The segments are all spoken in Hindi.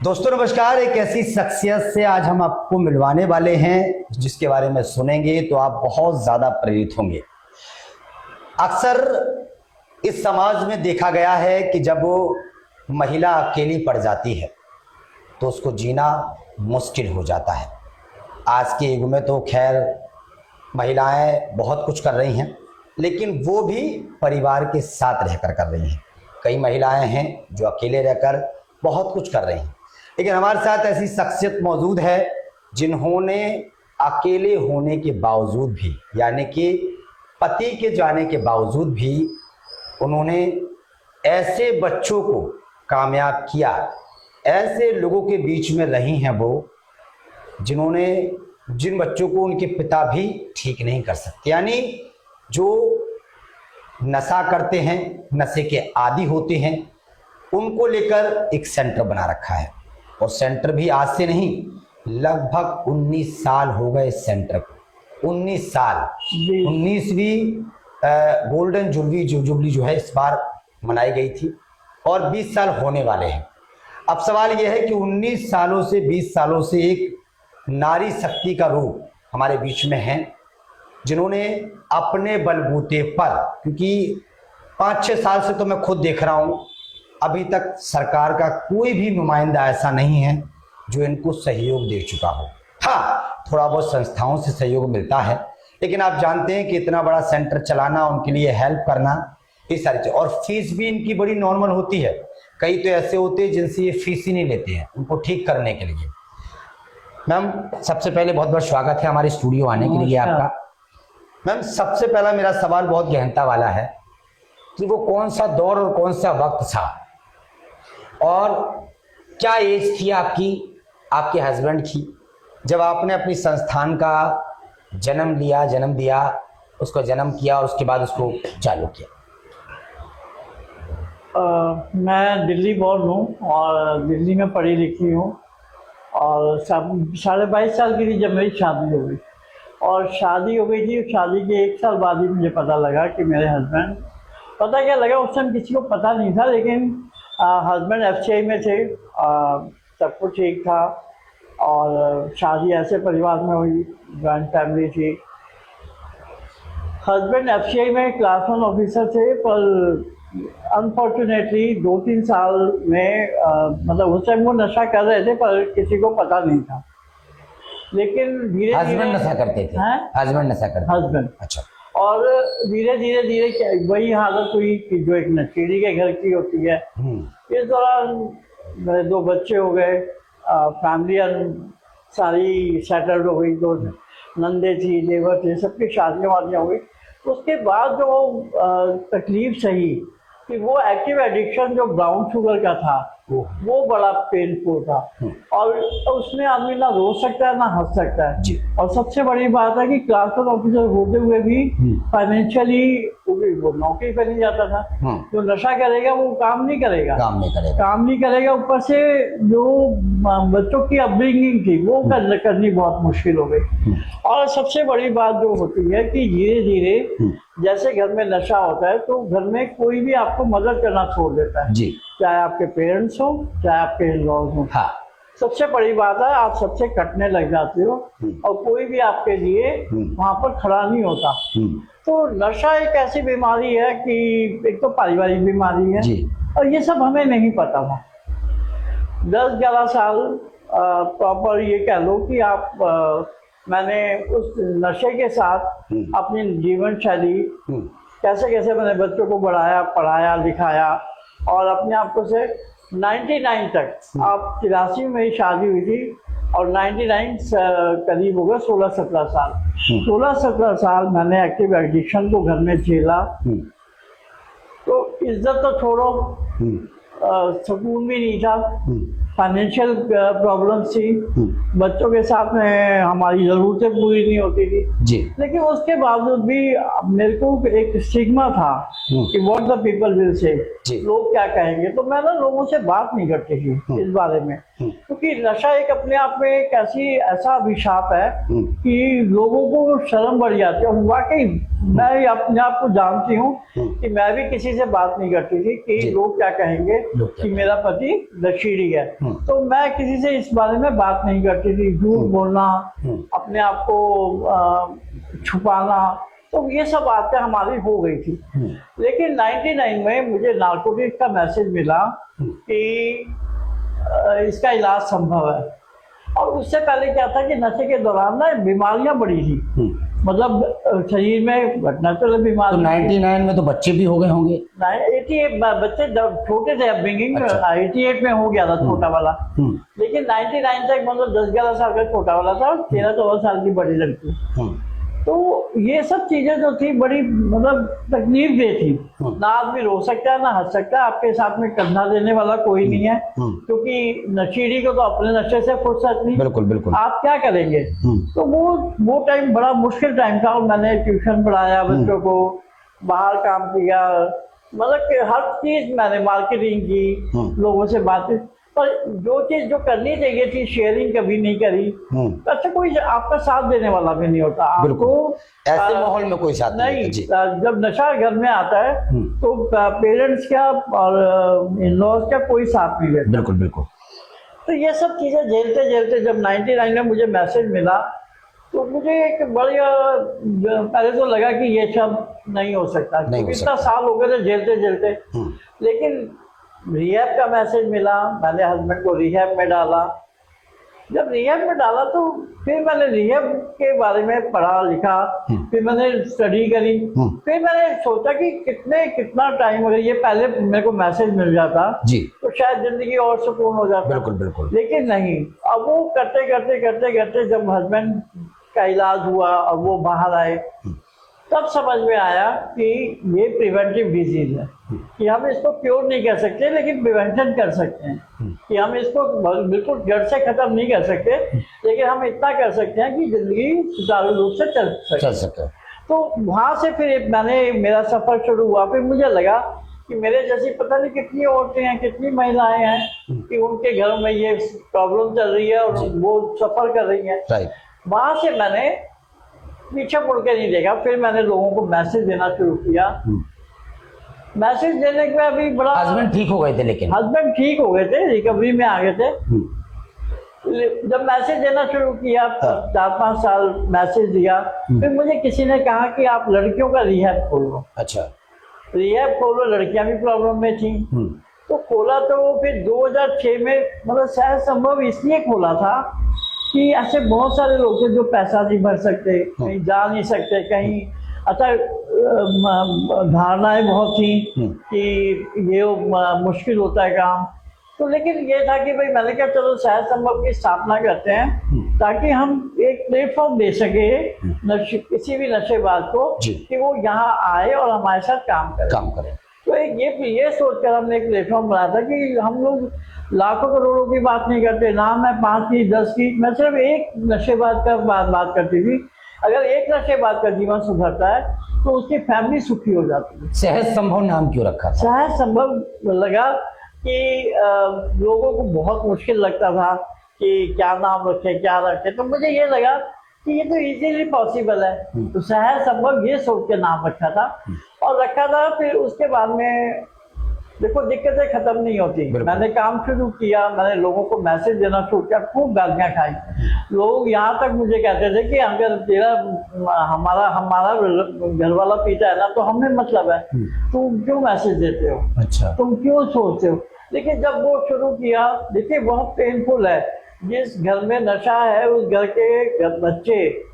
दोस्तों नमस्कार। एक ऐसी शख्सियत से आज हम आपको मिलवाने वाले हैं जिसके बारे में सुनेंगे तो आप बहुत ज्यादा प्रेरित होंगे। अक्सर इस समाज में देखा गया है कि जब वो महिला अकेली पड़ जाती है तो उसको जीना मुश्किल हो जाता है। आज के युग में तो खैर महिलाएं बहुत कुछ कर रही हैं, लेकिन वो भी परिवार के साथ रहकर कर रही हैं। कई महिलाएं हैं जो अकेले रहकर बहुत कुछ कर रही हैं, लेकिन हमारे साथ ऐसी शख्सियत मौजूद है जिन्होंने अकेले होने के बावजूद भी, यानी कि पति के जाने के बावजूद भी, उन्होंने ऐसे बच्चों को कामयाब किया। ऐसे लोगों के बीच में रही हैं वो जिन बच्चों को उनके पिता भी ठीक नहीं कर सकते, यानी जो नशा करते हैं, नशे के आदी होते हैं, उनको लेकर एक सेंटर बना रखा है। और सेंटर भी आज से नहीं, लगभग 19 साल हो गए इस सेंटर को। 19 साल, 19वीं गोल्डन जुबली जो है इस बार मनाई गई थी और 20 साल होने वाले हैं। अब सवाल यह है कि 19 सालों से 20 सालों से एक नारी शक्ति का रूप हमारे बीच में है, जिन्होंने अपने बलबूते पर, क्योंकि 5-6 साल से तो मैं खुद देख रहा हूं, अभी तक सरकार का कोई भी नुमाइंदा ऐसा नहीं है जो इनको सहयोग दे चुका हो। हाँ, थोड़ा बहुत संस्थाओं से सहयोग मिलता है, लेकिन आप जानते हैं कि इतना बड़ा सेंटर चलाना, उनके लिए हेल्प करना, ये सारी चीज़। और फीस भी इनकी बड़ी नॉर्मल होती है। कई तो ऐसे होते हैं जिनसे ये फीस ही नहीं लेते हैं उनको ठीक करने के लिए। मैम, सबसे पहले बहुत बहुत स्वागत है हमारे स्टूडियो आने के लिए आपका। मैम, सबसे पहला मेरा सवाल बहुत गहनता वाला है कि वो कौन सा दौर और कौन सा वक्त था और क्या एज थी आपकी, आपके हस्बैंड की, जब आपने अपनी संस्थान का जन्म दिया, उसको जन्म किया और उसके बाद उसको चालू किया? मैं दिल्ली बोर्न हूँ और दिल्ली में पढ़ी लिखी हूँ और 22.5 साल की थी जब मेरी शादी हो गई। और शादी हो गई थी, शादी के 1 साल बाद ही मुझे पता लगा कि मेरे हस्बैंड, पता क्या लगा उस टाइम किसी को पता नहीं था, लेकिन हस्बैंड FCI में थे, सब कुछ ठीक था। और शादी ऐसे परिवार में हुई, जॉइंट फैमिली थी। हस्बैंड FCI में क्लास 1 ऑफिसर थे, पर अनफॉर्चुनेटली 2-3 साल में मतलब उस टाइम वो नशा कर रहे थे पर किसी को पता नहीं था। लेकिन धीरे हस्बैंड नशा करते थे? हस्बैंड नशा करते? हस्बैंड, अच्छा। और धीरे धीरे वही हालत हुई कि जो एक नशेड़ी के घर की होती है। इस दौरान मेरे 2 बच्चे हो गए, फैमिली सारी सेटल्ड हो गई, 2 नंदे थी, देवर थे, सबकी शादियाँ वादियाँ हो गई। उसके बाद जो तकलीफ सही कि वो एक्टिव एडिक्शन जो ब्राउन शुगर का था वो बड़ा पेनफुल था। और उसमें आदमी ना रो सकता है ना हंस सकता है। और सबसे बड़ी बात है कि क्लास 1 ऑफिसर होते हुए भी फाइनेंशियली वो नौकरी पर नहीं जाता था। जो नशा करेगा वो काम नहीं करेगा। ऊपर से जो बच्चों की अपब्रिंगिंग थी वो करनी बहुत मुश्किल हो गई। और सबसे बड़ी बात जो होती है कि धीरे धीरे जैसे घर में नशा होता है तो घर में कोई भी आपको मदद करना छोड़ देता है, चाहे आपके पेरेंट्स हो, चाहे आपके इन-लॉज हो। हाँ। सबसे बड़ी बात है आप सबसे कटने लग जाते हो और कोई भी आपके लिए वहां पर खड़ा नहीं होता। तो नशा एक ऐसी बीमारी है कि एक तो पारिवारिक बीमारी है और ये सब हमें नहीं पता था। 10-11 साल प्रॉपर ये कह लो कि आप मैंने उस नशे के साथ अपनी जीवन शैली कैसे मैंने बच्चों को बढ़ाया, पढ़ाया, लिखाया और अपने आप को से 99 तक, आप 83 में मेरी शादी हुई थी और 99 करीब हो गए 16-17 साल। 16-17 साल मैंने एक्टिव एडिक्शन को घर में झेला। तो इज्जत तो छोड़ो, सुकून भी नहीं था, फाइनेंशियल प्रॉब्लम थी, बच्चों के साथ में हमारी ज़रूरतें पूरी नहीं होती थी। लेकिन उसके बावजूद भी मेरे को एक स्टिग्मा था कि what the people will say, लोग क्या कहेंगे। तो मैं ना लोगों से बात नहीं करती थी इस बारे में, क्योंकि नशा एक अपने आप में एक ऐसा अभिशाप है कि लोगों को शर्म बढ़ जाती है। और वाकई मैं अपने आप को जानती हूँ कि मैं भी किसी से बात नहीं करती थी कि लोग क्या कहेंगे कि मेरा पति नशेड़ी है। तो मैं किसी से इस बारे में बात नहीं करती थी। झूठ बोलना, अपने आप को छुपाना, तो ये सब बातें हमारी हो गई थी। लेकिन 99 में मुझे नारकोटिक्स का मैसेज मिला कि इसका इलाज संभव है। और उससे पहले क्या था कि नशे के दौरान ना बीमारियां बढ़ी थी, मतलब शरीर में घटना चले बीमारी। तो 99 में तो बच्चे भी हो गए होंगे? 88 बच्चे जब छोटे थे, अपब्रिंगिंग 88 में हो गया था छोटा वाला। लेकिन 99 तक मतलब 10-11 साल का छोटा वाला था, 13-14 साल की बड़ी लड़की। तो ये सब चीजें जो थी बड़ी मतलब तकलीफ दे थी। ना आदमी रो सकता है ना हंस सकता है, आपके साथ में कंधा देने वाला कोई नहीं है, क्योंकि नशेड़ी को तो अपने नशे से फुर्सत नहीं। बिल्कुल बिल्कुल। आप क्या करेंगे? तो वो टाइम बड़ा मुश्किल टाइम था। और मैंने ट्यूशन पढ़ाया बच्चों को, बाहर काम किया, मतलब कि हर चीज मैंने मार्केटिंग की, लोगों से बातें, पर जो चीज जो करनी चाहिए थी शेयरिंग कभी नहीं करी। अच्छा, कोई आपका साथ देने वाला भी नहीं होता आपको, ऐसे माहौल में कोई साथ नहीं। जब नशा घर में आता है तो पेरेंट्स का और इन-लॉज का कोई साथ नहीं देता। बिल्कुल बिल्कुल। तो ये सब चीजें झेलते झेलते जब 99 में मुझे मैसेज मिला तो मुझे एक बढ़िया, पहले तो लगा कि ये सब नहीं हो सकता, इतना साल हो गए थे झेलते झेलते। लेकिन रिहैब का मैसेज मिला, मैंने हस्बैंड को रिहैब में डाला। जब रिहैब में डाला तो फिर मैंने रिहैब के बारे में पढ़ा लिखा, फिर मैंने स्टडी करी, फिर मैंने सोचा कि कितना टाइम, अगर ये पहले मेरे को मैसेज मिल जाता जी तो शायद जिंदगी और सुकून हो जाता। बिल्कुल बिल्कुल। लेकिन नहीं, अब वो करते करते करते करते जब हस्बैंड का इलाज हुआ और वो बाहर आए, तब समझ में आया कि ये प्रिवेंटिव डिजीज है, कि हम इसको क्योर नहीं कर सकते लेकिन प्रिवेंशन कर सकते हैं, कि हम इसको बिल्कुल जड़ से खत्म नहीं कर सकते, लेकिन हम इतना कर सकते हैं कि जिंदगी सुचारू रूप से चल सके। तो वहाँ से फिर मेरा सफर शुरू हुआ। फिर मुझे लगा कि मेरे जैसी पता नहीं कितनी औरतें हैं, कितनी महिलाएं हैं कि उनके घर में ये प्रॉब्लम चल रही है और वो सफर कर रही है। वहाँ से मैंने पीछे मुड़ के नहीं देखा, फिर मैंने लोगों को मैसेज देना शुरू किया। मैसेज देने के बाद भी बड़ा, हस्बैंड ठीक हो गए थे, लेकिन हस्बैंड ठीक हो गए थे, रिकवरी में आ गए थे। जब मैसेज देना शुरू किया, 4-5 साल मैसेज दिया, फिर मुझे किसी ने कहा कि आप लड़कियों का रिहैब खोलो। अच्छा, रिहैब खोलो, लड़कियां भी प्रॉब्लम में थी। तो खोला तो फिर 2006 में, मतलब शायद संभव इसलिए खोला था कि ऐसे बहुत सारे लोग थे जो पैसा नहीं भर सकते, कहीं जा नहीं सकते, कहीं अच्छा धारणाएं बहुत थी कि ये मुश्किल होता है काम। तो लेकिन ये था कि भाई मैंने कहा चलो शायद संभव की स्थापना करते हैं ताकि हम एक प्लेटफॉर्म दे सके किसी भी नशेबाज को कि वो यहाँ आए और हमारे साथ काम करे। तो एक ये सोचकर हमने एक प्लेटफॉर्म बनाया था कि हम लोग लाखों करोड़ों की बात नहीं करते, ना मैं 5 की 10 की, मैं सिर्फ एक नशेबाज का बात करती थी। अगर एक नशेबाज का जीवन सुधरता है तो उसकी फैमिली सुखी हो जाती है। सहज संभव नाम क्यों रखा था? सहज संभव लगा कि लोगों को बहुत मुश्किल लगता था कि क्या नाम रखे क्या रखे, तो मुझे ये लगा कि ये तो इजीली पॉसिबल है, तो सहज संभव ये सोच के नाम रखा था और रखा था। फिर उसके बाद में देखो दिक्कतें खत्म नहीं होती, मैंने काम शुरू किया, मैंने लोगों को मैसेज देना शुरू किया, खूब गालियां खाई। लोग यहाँ तक मुझे कहते थे कि अगर तेरा हमारा घर वाला पीता है ना तो हमें मतलब है, तुम क्यों मैसेज देते हो, अच्छा तुम क्यों सोचते हो। लेकिन जब वो शुरू किया, देखिए बहुत पेनफुल है, जिस घर में नशा है उस घर के बच्चे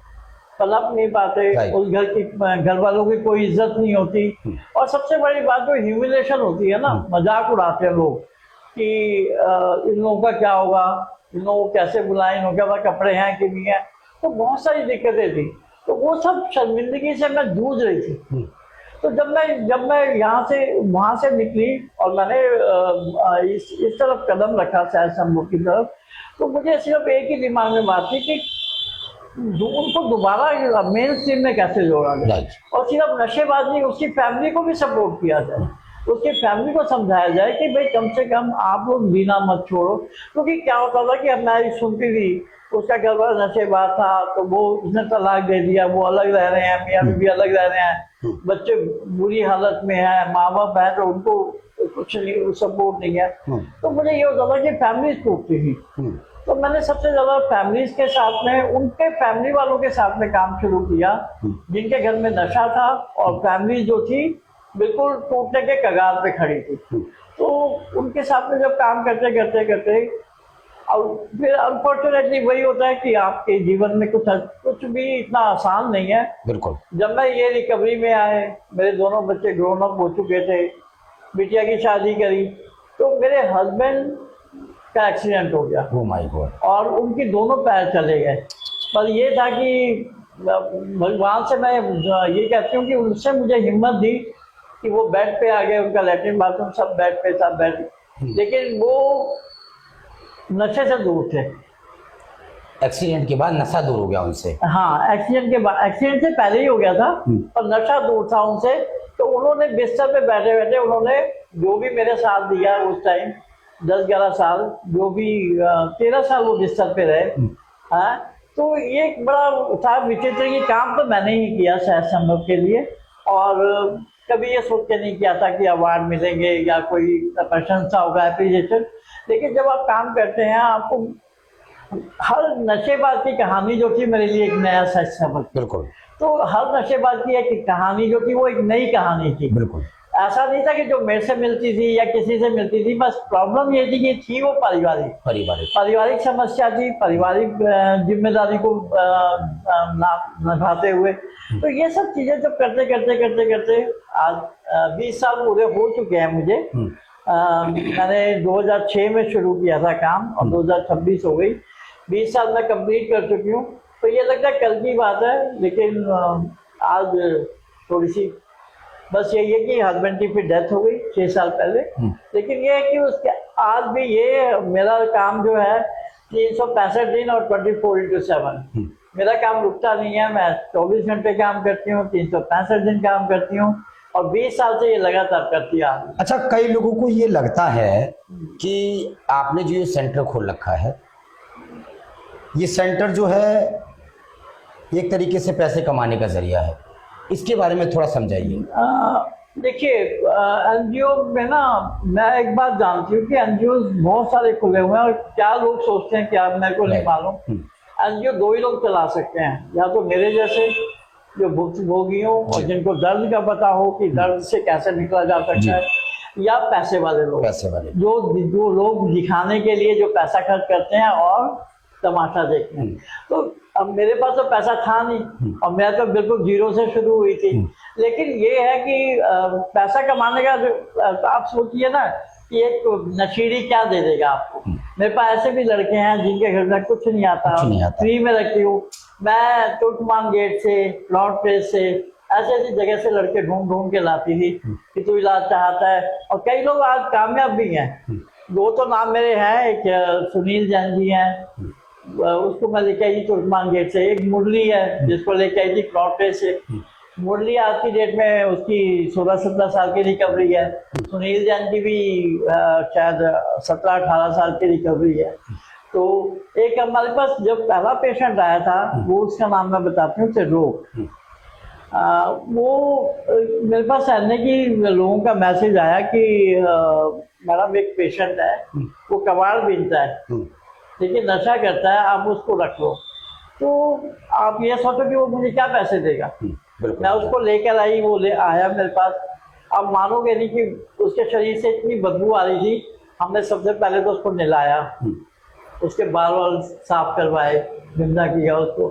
पलप नहीं पाते, उस घर वालों की कोई इज्जत नहीं होती, और सबसे बड़ी बात जो ह्यूमिलेशन होती है ना, मजाक उड़ाते हैं लोग कि इन लोगों का क्या होगा, इन लोगों को कैसे बुलाएं, इन लोगों के पास कपड़े हैं कि नहीं है। तो बहुत सारी दिक्कतें थी, तो वो सब शर्मिंदगी से मैं जूझ रही थी। तो जब मैं यहाँ से वहाँ से निकली और मैंने इस तरफ कदम रखा सहज संभव की तरफ, तो मुझे सिर्फ एक ही दिमाग में बात थी कि उनको दोबारा मेन स्ट्रीम में कैसे जोड़ा जाए, और सिर्फ नशेबाज नहीं, उसकी फैमिली को भी सपोर्ट किया जाए, उसकी फैमिली को समझाया जाए कि भाई कम से कम आप लोग जीना मत छोड़ो। क्योंकि क्या होता था कि मैं सुनती थी उसका घर वाला नशेबाज था तो वो उसने तलाक दे दिया, वो अलग रह रहे हैं, मियाँ बीवी अलग रह रहे हैं, बच्चे बुरी हालत में है, माँ बाप है तो उनको कुछ नहीं, सपोर्ट नहीं है। तो मुझे ये होता था कि फैमिलीज टूटती थी। तो मैंने सबसे ज्यादा फैमिलीज के साथ में, उनके फैमिली वालों के साथ में काम शुरू किया जिनके घर में नशा था और फैमिली जो थी बिल्कुल टूटने के कगार पे खड़ी थी। तो उनके साथ में जब काम करते करते करते, और फिर अनफॉर्चुनेटली वही होता है कि आपके जीवन में कुछ भी इतना आसान नहीं है। बिल्कुल। जब मैं ये रिकवरी में आए, मेरे दोनों बच्चे ग्रोन अप हो चुके थे, बिटिया की शादी करी, तो मेरे हस्बैंड का एक्सीडेंट हो गया। Oh my God. और उनकी दोनों पैर चले गए। पर ये था कि भगवान से मैं ये कहती हूँ कि उनसे मुझे हिम्मत दी कि वो बेड पे आ गए, उनका लैट्रिन बाथरूम सब बेड पे था, बेड, लेकिन वो नशे से दूर थे। एक्सीडेंट के बाद नशा दूर हो गया उनसे? हाँ, एक्सीडेंट के बाद, एक्सीडेंट से पहले ही हो गया था, पर नशा दूर था उनसे। तो उन्होंने बिस्तर पे बैठे बैठे उन्होंने जो भी मेरे साथ दिया उस टाइम, 10-11 साल, जो भी 13 साल वो बिस्तर पे रहे। हाँ, तो ये एक बड़ा था विचित्र कि काम तो मैंने ही किया शायद संभव के लिए, और कभी ये सोच के नहीं किया था कि अवार्ड मिलेंगे या कोई प्रशंसा होगा, एप्रिसिएशन। लेकिन जब आप काम करते हैं, आपको हर नशेबाज की कहानी जो थी मेरे लिए एक नया सच सबक। बिल्कुल। तो हर नशेबाज की एक कहानी जो थी वो एक नई कहानी थी। बिल्कुल। ऐसा नहीं था कि जो मेरे से मिलती थी या किसी से मिलती थी, बस प्रॉब्लम ये थी कि थी वो पारिवारिक समस्या थी, पारिवारिक जिम्मेदारी को निभाते हुए। तो ये सब चीजें जब करते करते करते करते आज 20 साल पूरे हो चुके हैं मुझे। मैंने 2006 में शुरू किया था काम और 2026 हो गई, 20 साल मैं कंप्लीट कर चुकी हूँ। तो ये लगता है कल की बात है, लेकिन आज थोड़ी सी बस यही है कि हस्बैंड की फिर डेथ हो गई 6 साल पहले। लेकिन ये है कि उसके आज भी ये मेरा काम जो है 365 दिन और 24/7 मेरा काम रुकता नहीं है। मैं 24 घंटे काम करती हूँ, 365 दिन काम करती हूँ, और 20 साल से ये लगातार करती आ रही। अच्छा, कई लोगों को ये लगता है कि आपने जो ये सेंटर खोल रखा है, ये सेंटर जो है एक तरीके से पैसे कमाने का जरिया है, इसके बारे में थोड़ा समझाइए। देखिए, एनजीओ में ना मैं एक बात जानती हूँ कि एनजीओ बहुत सारे खुले हुए हैं, और क्या लोग सोचते हैं क्या मेरे को नहीं मालूम। एनजीओ 2 ही लोग चला सकते हैं, या तो मेरे जैसे जो भुक्तभोगी हो और जिनको दर्द का पता हो कि दर्द से कैसे निकला जा सकता है, या पैसे वाले लोग, जो लोग दिखाने के लिए जो पैसा खर्च करते हैं और तमाशा देखते हैं। तो अब मेरे पास तो पैसा था नहीं और मैं तो बिल्कुल जीरो से शुरू हुई थी। लेकिन ये है कि पैसा कमाने का आप सोचिए ना कि एक नशीली क्या दे देगा आपको। मेरे पास ऐसे भी लड़के हैं जिनके घर में कुछ नहीं आता, फ्री में रखती हूँ मैं। तुर्कमान गेट से, लॉर्ड प्लेस से, ऐसी ऐसी जगह से लड़के ढूंढ ढूंढ के लाती थी कि तू इलाज चाहता है, और कई लोग आज कामयाब भी हैं। 2 तो नाम मेरे हैं, एक सुनील जैन जी हैं, उसको मैं लेके आई थी तुर्कमान गेट से। एक मुरली है जिसको लेके आई थी क्लॉटे से। मुरली आज की डेट में उसकी 16-17 साल की रिकवरी है। सुनील जैन की भी शायद 17-18 साल की रिकवरी है। तो एक हमारे पास जब पहला पेशेंट आया था, वो उसका नाम मैं बताती हूँ, त्रिलोक। वो मेरे पास आने की लोगों का मैसेज आया कि मैडम एक पेशेंट है, वो कबाड़ बीनता है लेकिन नशा करता है, आप उसको रख लो। तो आप ये सोचो कि वो मुझे क्या पैसे देगा। मैं उसको लेकर आई, वो ले आया मेरे पास। अब मानोगे नहीं कि उसके शरीर से इतनी बदबू आ रही थी। हमने सबसे पहले तो उसको नहलाया, उसके बाल वाल साफ करवाए, गंदा किया उसको,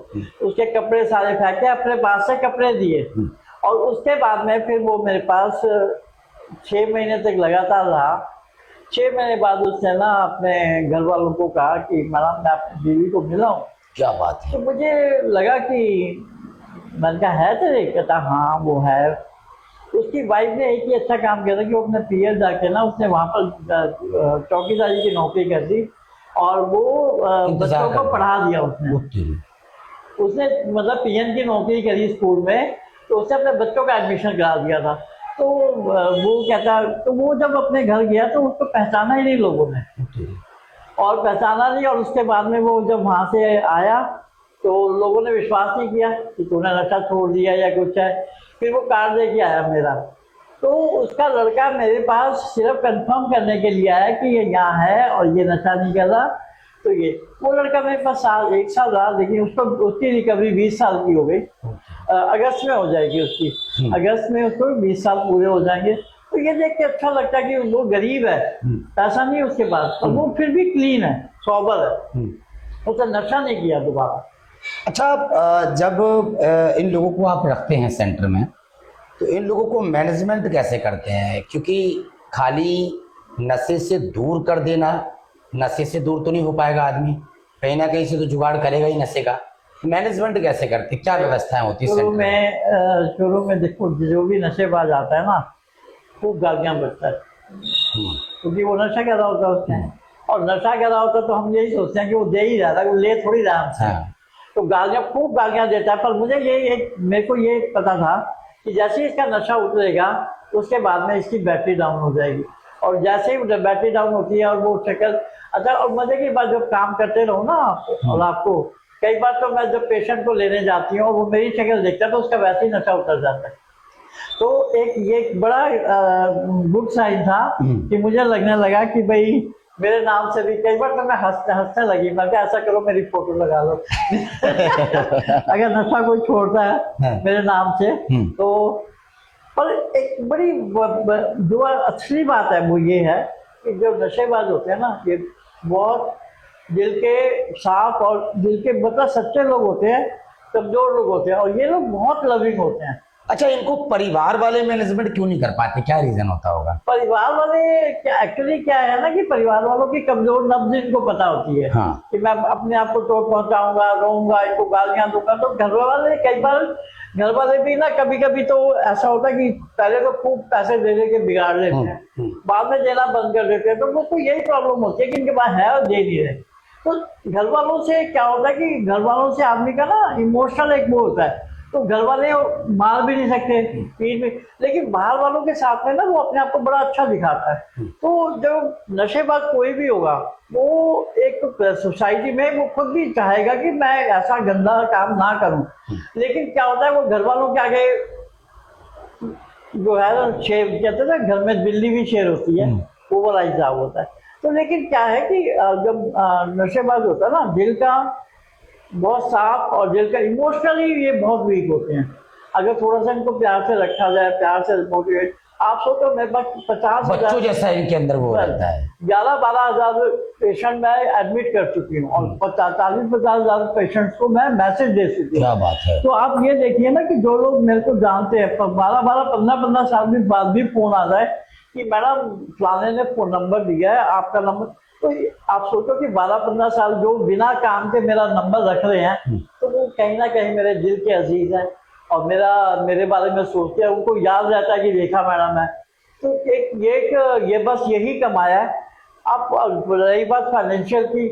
उसके कपड़े सारे फेंके, अपने पास से कपड़े दिए, और उसके बाद में फिर वो मेरे पास 6 महीने तक लगातार रहा। 6 महीने बाद उसने ना अपने घर वालों को कहा कि मैडम मैं अपनी बीवी को मिला हूँ। क्या बात है। तो मुझे लगा कि मैंने कहा है तेरे, कहता हाँ वो है। उसकी वाइफ ने एक ही अच्छा काम किया था कि वो अपने पीएल जाके ना उसने वहाँ पर चौकीदारी की नौकरी कर दी, और वो बच्चों को पढ़ा दिया उसने मतलब पीएन की नौकरी करी स्कूल में, तो उसने अपने बच्चों का एडमिशन करा दिया था। तो वो कहता, तो वो जब अपने घर गया तो उसको पहचाना ही नहीं लोगों ने, और पहचाना नहीं। और उसके बाद में वो जब वहाँ से आया तो लोगों ने विश्वास नहीं किया कि तूने नशा छोड़ दिया या कुछ है। फिर वो कार्ड दे के आया मेरा तो उसका लड़का मेरे पास सिर्फ कंफर्म करने के लिए आया कि ये यहाँ है और ये नशा नहीं कर रहा। तो ये वो लड़का मेरे पास एक साल रहा, लेकिन उसको उसकी रिकवरी 20 साल की हो गई। अगस्त में हो जाएगी उसकी, अगस्त में उसको 20 साल पूरे हो जाएंगे। तो ये देख के अच्छा लगता है कि वो गरीब है, पैसा नहीं उसके पास, और वो फिर भी क्लीन है, सॉबर है, उसने नशा नहीं किया दोबारा। अच्छा, जब इन लोगों को आप रखते हैं सेंटर में, तो इन लोगों को मैनेजमेंट कैसे करते हैं? क्योंकि खाली नशे से दूर कर देना, नशे से दूर तो नहीं हो पाएगा आदमी, कहीं ना कहीं से तो जुगाड़ करेगा ही नशे का। मैनेजमेंट कैसे करते, क्या व्यवस्थाएं होती है सेंटर में? शुरू में देखो, जो भी नशेबाज आता है ना, खूब गालियां बकता है, क्योंकि वो नशा कर रहा होता है उसने, और नशा कर रहा होता है तो हम यही सोचते हैं कि वो दे ही रहा है, वो ले थोड़ी रहा हमसे। तो गालियां, खूब गालियां देता है। पर मुझे मेरे को ये पता था कि जैसे ही इसका नशा उतरेगा उसके बाद में इसकी बैटरी डाउन हो जाएगी, और जैसे ही बैटरी डाउन होती है और वो शक्ल, अच्छा, और मजे की बात, जब काम करते रहो ना आप, और आपको कई बार तो मैं जब पेशेंट को लेने जाती हूँ और वो मेरी शक्ल देखता है तो उसका वैसे ही नशा उतर जाता है। तो ये एक बड़ा गुड साइन था कि मुझे लगने लगा कि भाई मेरे नाम से भी, कई बार तो मैं हंसने लगी, मैं क्या, ऐसा करो मेरी फोटो लगा लो अगर नशा कोई छोड़ता है मेरे नाम से तो। पर एक बड़ी जो अच्छी बात है वो ये है कि जो नशेबाज होते हैं ना, ये बहुत दिल के साफ और दिल के मतलब सच्चे लोग होते हैं, कमजोर लोग होते हैं, और ये लोग बहुत लविंग होते हैं। अच्छा, इनको परिवार वाले मैनेजमेंट क्यों नहीं कर पाते, क्या रीजन होता होगा? परिवार वाले एक्चुअली क्या है ना कि परिवार वालों की कमजोर नब्ज इनको पता होती है। हाँ। कि मैं अपने आप को चोट पहुंचाऊंगा, रोऊंगा, इनको गालियां दूंगा। तो घर वाले भी ना कभी कभी तो ऐसा होता है कि पहले तो खूब पैसे दे दे के बिगाड़ लेते हैं, बाद में देना बंद कर देते हैं। तो वो तो यही प्रॉब्लम होती है कि इनके पास है और दे नहीं रहे। तो घर वालों से क्या होता है कि घर वालों से आदमी का ना इमोशनल एक वो होता है, तो घर वाले मार भी नहीं सकते पीठ में, लेकिन बाहर वालों के साथ में ना वो अपने आप को बड़ा अच्छा दिखाता है। तो जब नशेबाज कोई भी होगा, वो एक सोसाइटी में वो खुद भी चाहेगा कि मैं ऐसा गंदा काम ना करूं, लेकिन क्या होता है वो घर वालों के आगे जो है शेर, कहते हैं ना घर में बिल्ली भी शेर होती है, वो वाला हिसाब होता है। तो लेकिन क्या है कि जब नशेबाज होता है ना, दिल का बहुत साफ और दिल का इमोशनली ये बहुत वीक होते हैं। अगर थोड़ा सा इनको प्यार से रखा जाए, प्यार से मोटिवेट, आप सोचो मेरे पास 50,000 बच्चों जैसा इनके अंदर वो रहता है। 11-12 हजार पेशेंट मैं एडमिट कर चुकी हूँ, और 40-50 हजार पेशेंट्स को मैं मैसेज दे चुकी हूँ। क्या बात है। तो आप ये देखिए ना कि जो लोग मेरे को जानते हैं, 12-15 साल के बाद भी फोन आ जाए कि मैडम फलाने ने फोन नंबर दिया है, आपका नंबर। तो आप सोचो कि 12-15 साल जो बिना काम के मेरा नंबर रख रहे हैं, तो वो कहीं ना कहीं मेरे दिल के अजीज हैं, और मेरे बारे में सोचते हैं, उनको याद रहता है कि रेखा मैडम है। तो ये बस यही कमाया है। आप रही बात फाइनेंशियल की,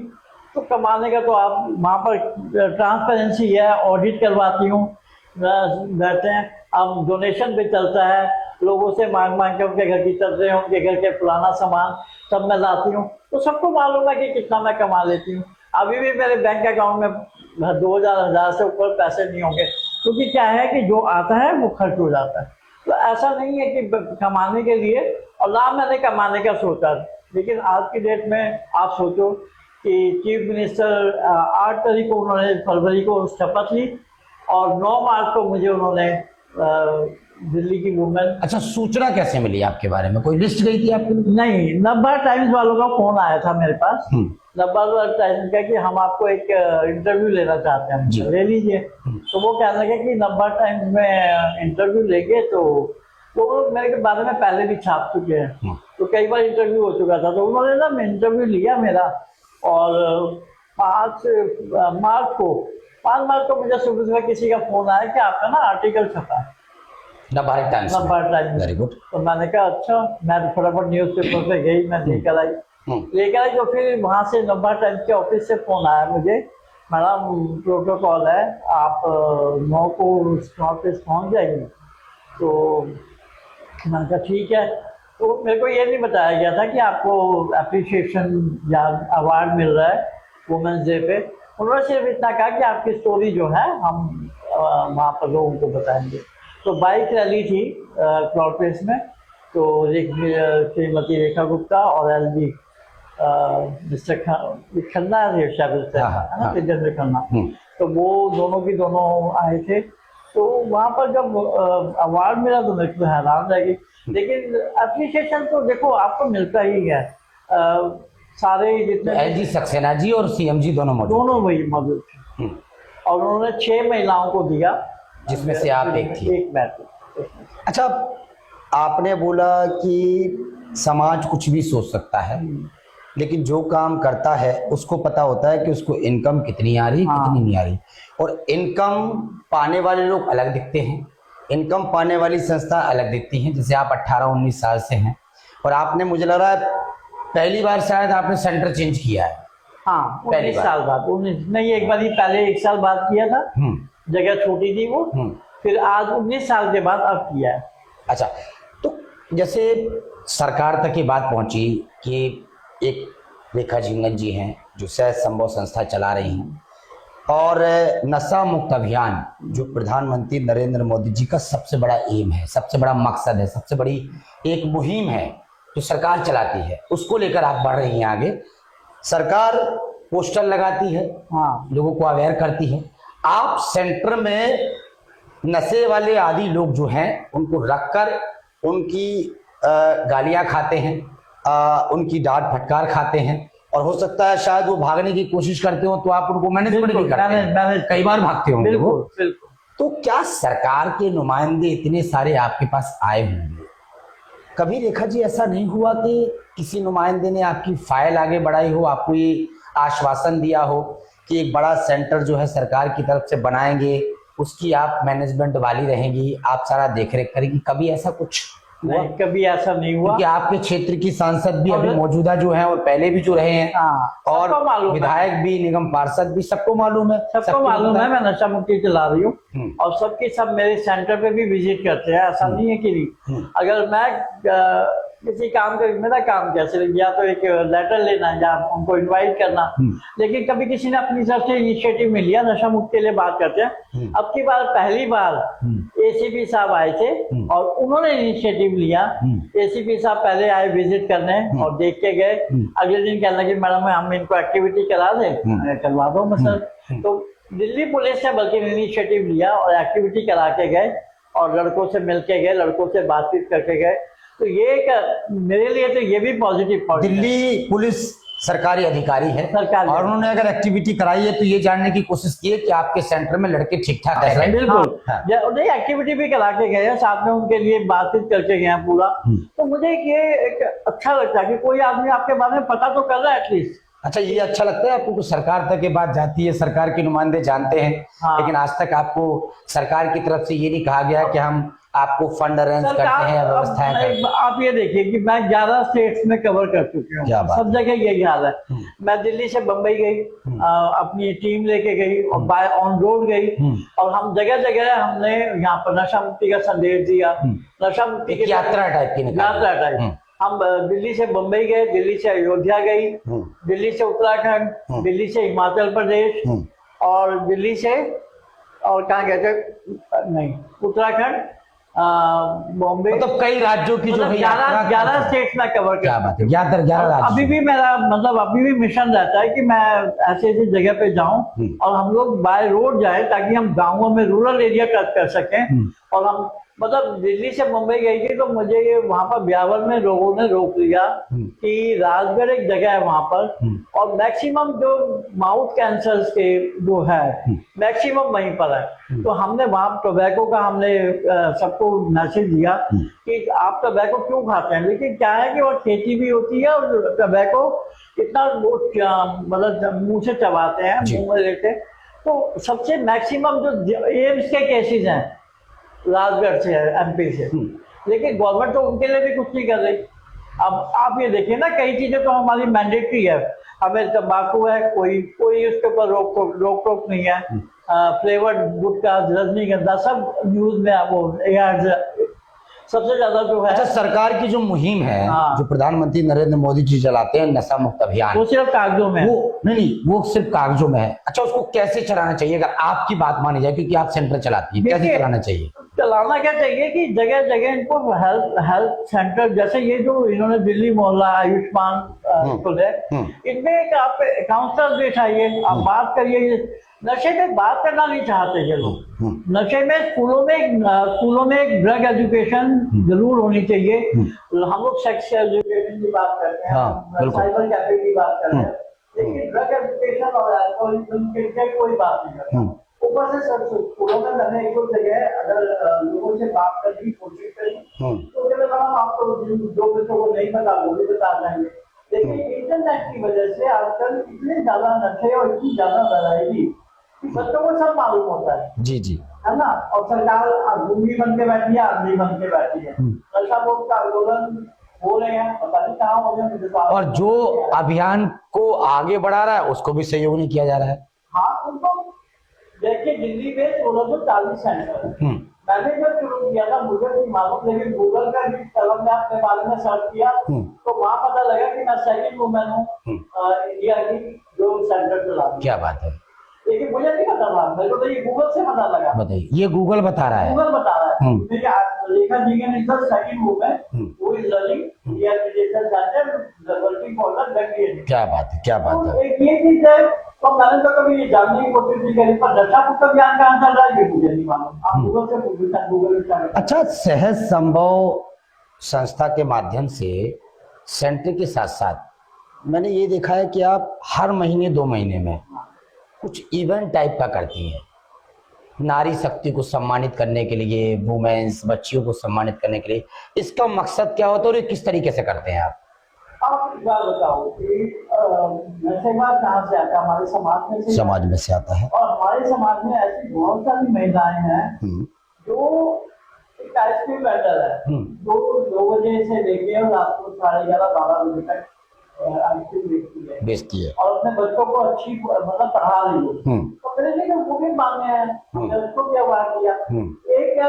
तो कमाने का तो आप वहाँ पर ट्रांसपेरेंसी है, ऑडिट करवाती हूँ, रहते हैं, अब डोनेशन भी चलता है, लोगों से मांग के उनके घर की चलते हैं, उनके घर के पुराना सामान सब मैं लाती हूँ, तो सबको मालूम है कि कितना मैं कमा लेती हूँ। अभी भी मेरे बैंक अकाउंट में 2000 से ऊपर पैसे नहीं होंगे, क्योंकि क्या है कि जो आता है वो खर्च हो जाता है। तो ऐसा नहीं है कि कमाने के लिए, और ना मैंने कमाने का सोचा। लेकिन आज की डेट में आप सोचो कि चीफ मिनिस्टर 8 तारीख को उन्होंने फरवरी को शपथ ली, और 9 मार्च को मुझे उन्होंने दिल्ली की वुमेन। अच्छा, सूचना कैसे मिली आपके बारे में? कोई लिस्ट गई थी आपके? नहीं, नंबर टाइम्स वालों का फोन आया था मेरे पास, नंबर टाइम्स का कि हम आपको एक इंटरव्यू लेना चाहते हैं, ले लीजिए। तो वो कहने लगे कि नंबर टाइम्स में इंटरव्यू लेंगे, तो वो मेरे बारे में पहले भी छाप चुके हैं, तो कई बार इंटरव्यू हो चुका था। तो उन्होंने ना इंटरव्यू लिया मेरा, और 5 मार्च को मुझे सुबह किसी का फोन आया कि आपका ना आर्टिकल छपा है नंबर टाइम्स। Very good. तो मैंने कहा अच्छा, मैं फटाफट न्यूज़पेपर पे गई, मैं लेकर आई। तो फिर वहाँ से नंबर टाइम्स के ऑफिस से फोन आया मुझे, मैडम प्रोटोकॉल है, आप 9 को ऑफिस पहुँच जाएंगे। तो मैंने कहा ठीक है। तो मेरे को ये नहीं बताया गया था कि आपको अप्रिशिएशन या अवार्ड मिल रहा है वुमेन्स डे पे। उन्होंने सिर्फ इतना कहा कि आपकी स्टोरी जो है हम वहाँ पर लोगों को बताएंगे। तो बाइक रैली थी क्लाउड प्लेस में, तो श्रीमती रेखा गुप्ता और एलबी मिस्टर खन्ना हाँ। तेजेंद्र खन्ना, तो वो दोनों की दोनों आए थे। तो वहाँ पर जब अवार्ड मिला तो मेरे को हैरान रह गई, लेकिन अप्रिशिएशन तो देखो आपको मिलता ही है। सारे जितने एलजी सक्सेना जी और सीएम जी दोनों वही मौजूद थे, और उन्होंने 6 महिलाओं को दिया, जिसमें से आप एक थी। एक मैं थी। अच्छा, आपने बोला कि समाज कुछ भी सोच सकता है, लेकिन जो काम करता है उसको पता होता है कि उसको इनकम कितनी आ रही, कितनी नहीं आ रही। और इनकम पाने वाले लोग अलग दिखते हैं, इनकम पाने वाली संस्था अलग दिखती हैं। जैसे आप 18-19 साल से हैं, और आपने, मुझे लग रहा है पहली बार शायद आपने सेंटर चेंज किया है। हाँ, 19 साल बाद। 19 नहीं, एक बार ही पहले 1 साल बाद किया था, जगह छोटी थी वो, फिर आज 19 साल के बाद अब किया है। अच्छा, तो जैसे सरकार तक ये बात पहुंची कि एक रेखा जिंगन जी हैं जो सहज संभव संस्था चला रही हैं, और नशा मुक्त अभियान जो प्रधानमंत्री नरेंद्र मोदी जी का सबसे बड़ा एम है, सबसे बड़ा मकसद है, सबसे बड़ी एक मुहिम है जो सरकार चलाती है, उसको लेकर आप बढ़ रही हैं आगे। सरकार पोस्टर लगाती है, हाँ, लोगों को अवेयर करती है। आप सेंटर में नशे वाले आदि लोग जो हैं उनको रखकर उनकी गालियां खाते हैं, उनकी डांट फटकार खाते हैं, और हो सकता है शायद वो भागने की कोशिश करते हो तो आप उनको मैनेजमेंट भी करते हैं, कई बार भागते होंगे वो। तो क्या सरकार के नुमाइंदे इतने सारे आपके पास आए होंगे, कभी रेखा जी ऐसा नहीं हुआ कि किसी नुमाइंदे ने आपकी फाइल आगे बढ़ाई हो, आपको ये आश्वासन दिया हो कि एक बड़ा सेंटर जो है सरकार की तरफ से बनाएंगे, उसकी आप मैनेजमेंट वाली रहेंगी, आप सारा देखरेख करेंगी, कभी ऐसा कुछ? नहीं, कभी ऐसा नहीं हुआ। क्योंकि आपके क्षेत्र की सांसद भी अभी मौजूदा जो हैं और पहले भी जो रहे हैं, और विधायक भी, निगम पार्षद भी, सबको मालूम है, मैं नशा मुक्ति चला रही हूँ, और सबके सब मेरे सेंटर पे भी विजिट करते हैं। ऐसा नहीं है कि नहीं, अगर मैं किसी काम का, मेरा काम कैसे, या तो एक लेटर लेना या उनको इनवाइट करना, लेकिन कभी किसी ने अपनी तरफ से इनिशिएटिव में लिया, नशा मुक्ति के लिए बात करते हैं। अब की बार पहली बार एसीपी साहब आए थे और उन्होंने इनिशिएटिव लिया। एसीपी साहब पहले आए विजिट करने और देख के गए, अगले दिन कहना कि मैडम हम इनको एक्टिविटी करा दें, करवा दो मतलब। तो दिल्ली पुलिस ने बल्कि इनिशिएटिव लिया और एक्टिविटी करा के गए, और लड़कों से मिल के गए, लड़कों से बातचीत करके गए। तो ये मेरे लिए तो ये भी पॉजिटिव। दिल्ली पुलिस सरकारी अधिकारी है, और उन्होंने अगर एक्टिविटी कराई है तो ये जानने की कोशिश की है कि आपके सेंटर में लड़के ठीक ठाक है। बिल्कुल, नहीं, एक्टिविटी भी करा के गए हैं, साथ में उनके लिए बातचीत करके गए हैं पूरा। तो मुझे ये एक अच्छा लगता है कि कोई आदमी आपके बारे में पता तो कर रहा है एटलीस्ट। अच्छा, ये अच्छा लगता है आपको? सरकार तक ये बात जाती है, सरकार के नुमाइंदे जानते हैं, लेकिन आज तक आपको सरकार की तरफ से ये नहीं कहा गया कि हम आपको फंड अरेंज करते हैं, व्यवस्थाएं करते हैं? आप ये देखिए कि मैं 11 स्टेट्स में कवर कर चुकी हूँ, सब जगह यही हाल है। मैं दिल्ली से बम्बई गई, अपनी टीम लेके गई और बाय ऑन रोड गई, और हम जगह जगह हमने यहाँ पर नशा मुक्ति का संदेश दिया, नशा मुक्ति की यात्रा टाइप। हम दिल्ली से बम्बई गए, दिल्ली से अयोध्या गई, दिल्ली से उत्तराखंड, दिल्ली से हिमाचल प्रदेश, और दिल्ली से और कहाँ गए थे, नहीं, उत्तराखंड, बॉम्बे, मतलब कई राज्यों की जो है 11 स्टेट में कवर क्या बात है, 11 राज्य। अभी भी मेरा मतलब अभी भी मिशन रहता है कि मैं ऐसे ऐसी जगह पे जाऊं और हम लोग बाय रोड जाए, ताकि हम गाँवों में रूरल एरिया टच कर सकें। और हम मतलब दिल्ली से मुंबई गई थी तो मुझे ये वहां पर ब्यावर में लोगों ने रोक लिया कि राजगढ़ एक जगह है वहां पर, और मैक्सिमम जो माउथ कैंसर्स के जो है मैक्सिमम वहीं पर है। तो हमने वहां टोबैको का हमने सबको मैसेज दिया कि आप टोबैको क्यों खाते हैं, लेकिन क्या है कि वो खेती भी होती है और टोबैको इतना मतलब मुंह से चबाते हैं, मुंह में लेते। तो सबसे मैक्सिमम जो एम्स के केसेस हैं राजगढ़ से है, एमपी से, लेकिन गवर्नमेंट तो उनके लिए भी कुछ नहीं कर रही। अब आप ये देखिए ना, कई चीजें तो हमारी मैंडेटरी है, हमें तंबाकू है, कोई उसके ऊपर रोक टोक नहीं है, फ्लेवर्ड गुटखा, रजनीगंधा सब न्यूज में वो सबसे ज्यादा जो है। अच्छा, सरकार की जो मुहिम है, जो प्रधानमंत्री नरेंद्र मोदी जी चलाते हैं, नशा मुक्त अभियान, वो सिर्फ कागजों में, वो नहीं, वो सिर्फ कागजों में है। अच्छा, उसको कैसे चलाना चाहिए अगर आपकी बात मानी जाए, क्योंकि आप सेंटर चलाती है, कैसे चलाना चाहिए? चलाना क्या चाहिए कि जगह जगह इनको हेल्थ सेंटर, जैसे ये जो इन्होंने दिल्ली मोहल्ला आयुष्मान खोले, इनमें एक आप काउंसलर बिठाइए, आप बात करिए। नशे में बात करना नहीं चाहते ये लोग। नशे में स्कूलों में एक ड्रग एजुकेशन जरूर होनी चाहिए। हम लोग सेक्स एजुकेशन की बात करते हैं, साइबर कैफे की बात करते हैं, लेकिन ड्रग एजुकेशन और अल्कोहलिज्म के लिए कोई बात नहीं करता। ऊपर से सब स्कूलों में मैंने एक दो जगह अगर लोगों से बात करने की कोशिश करी तो कहते मैडम आपको जो बच्चों को नहीं पता वो भी बता देंगे। लेकिन इंटरनेट की वजह से आजकल इतने ज्यादा नशे और इतनी ज्यादा वैरायटी बच्चों को सब मालूम होता है। जी जी, है ना। और सरकार गूंगी बन के बैठी है, आंधी बन के बैठी है। नशा मुक्त का आंदोलन हो रहे हैं, पता नहीं कहाँ हो रहे हैं। और जो अभियान को आगे बढ़ा रहा है उसको भी सहयोग नहीं किया जा रहा है। हाँ, उनको देखिए दिल्ली में 1640 सेंटर। मैंने जब शुरू किया था मुझे नहीं मालूम, लेकिन गूगल का भी कलम में अपने बारे में सर्च किया तो वहाँ पता लगा कि मैं सेकंड वुमेन हूँ इंडिया की जो सेंटर चला। क्या बात है। लेकिन मुझे नहीं पता था, मेरे को तो ये गूगल से पता लगा। बताइए, ये गूगल बता रहा है। गूगल बता रहा है। लेखा जी के निकल सेकंड वुमेन वो is learning India education centre working for the drug. क्या बात है, क्या बात है। एक ये चीज है, तो मैंने तो कभी ये जानने की कोशिश नहीं करी, पर नशा मुक्त अभियान कहाँ चल रहा है ये मुझे नहीं मालूम। आप गूगल से पूछिए, गूगल में। अच्छा, सहज संभव संस्था के माध्यम से सेंटर के साथ साथ मैंने ये देखा है कि आप हर महीने 2 महीने में कुछ इवेंट टाइप का करती हैं, नारी शक्ति को सम्मानित करने के लिए, वुमेन्स बच्चियों को सम्मानित करने के लिए। इसका मकसद क्या होता है और ये किस तरीके से करते हैं आप? आप एक बात बताओ कि नशेबाज कहाँ से आता है? हमारे समाज में से, समाज में से आता है। और हमारे समाज में ऐसी बहुत सारी महिलाएं हैं जो एक आइसक्रीम वेंडर है, जो 2 बजे से लेके और रात को 11:30-12 बजे तक आइसक्रीम बेचती है और अपने बच्चों को अच्छी मतलब पढ़ा रही है। तो मेरे लिए वो भी मांगे हैं, उसको भी अवार्ड दिया। एक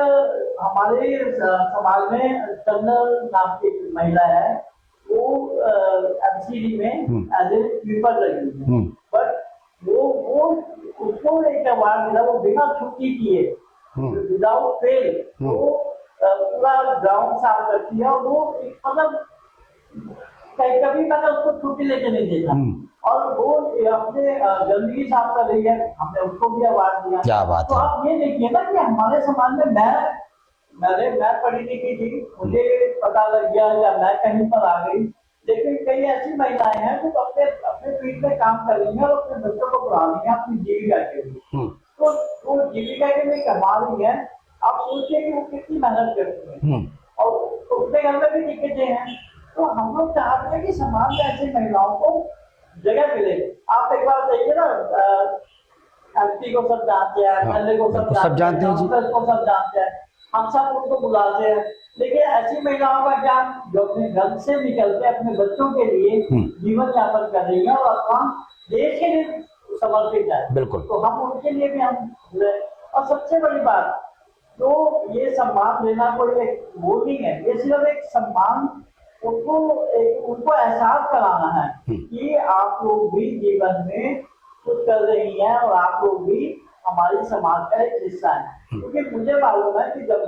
हमारे समाज में चंदन नाम की महिला है, वो एमसीडी में एज ए स्वीपर लगी है, बट वो उसको एक अवार्ड मिला। वो बिना छुट्टी किए, विदाउट फेल, वो पूरा ग्राउंड साफ करती है। और वो मतलब कभी मैंने उसको छुट्टी लेके नहीं देखा, और वो अपने गंदगी साफ कर रही है, हमने उसको भी अवार्ड दिया। क्या बात तो है। आप ये देखिए ना कि हमारे समाज में मैं पढ़ी लिखी थी, मुझे पता लग गया या मैं कहीं पर आ गई, लेकिन कई ऐसी महिलाएं हैं जो अपने फील्ड में काम कर रही हैं और अपने बच्चों को पढ़ा रही हैं अपनी जीविका के लिए। तो वो जीविका के लिए कमा रही है। आप सोचिए कि वो कितनी मेहनत करती है, और उसके घर में भी दिक्कतें हैं। तो हम लोग चाहते हैं कि समाज में ऐसी महिलाओं को जगह मिले। आप एक बार देखिए ना, एमपी को सब जानते हैं, एमएलए को सब जानते हैं, को सब जानते हैं, हम सब उनको बुलाते हैं। लेकिन ऐसी महिलाओं का क्या जो अपने घर से निकलते अपने बच्चों के लिए जीवन यापन कर रही है और अपना देश के लिए समर्पित है। बिल्कुल। तो हम उनके लिए भी हम। और सबसे बड़ी बात, तो ये सम्मान देना कोई एक वो नहीं है, ये सिर्फ एक सम्मान उनको एहसास कराना है कि आप लोग भी जीवन में कुछ कर रही हैं और आप लोग भी हमारी समाज का एक हिस्सा है। क्योंकि मुझे मालूम है कि जब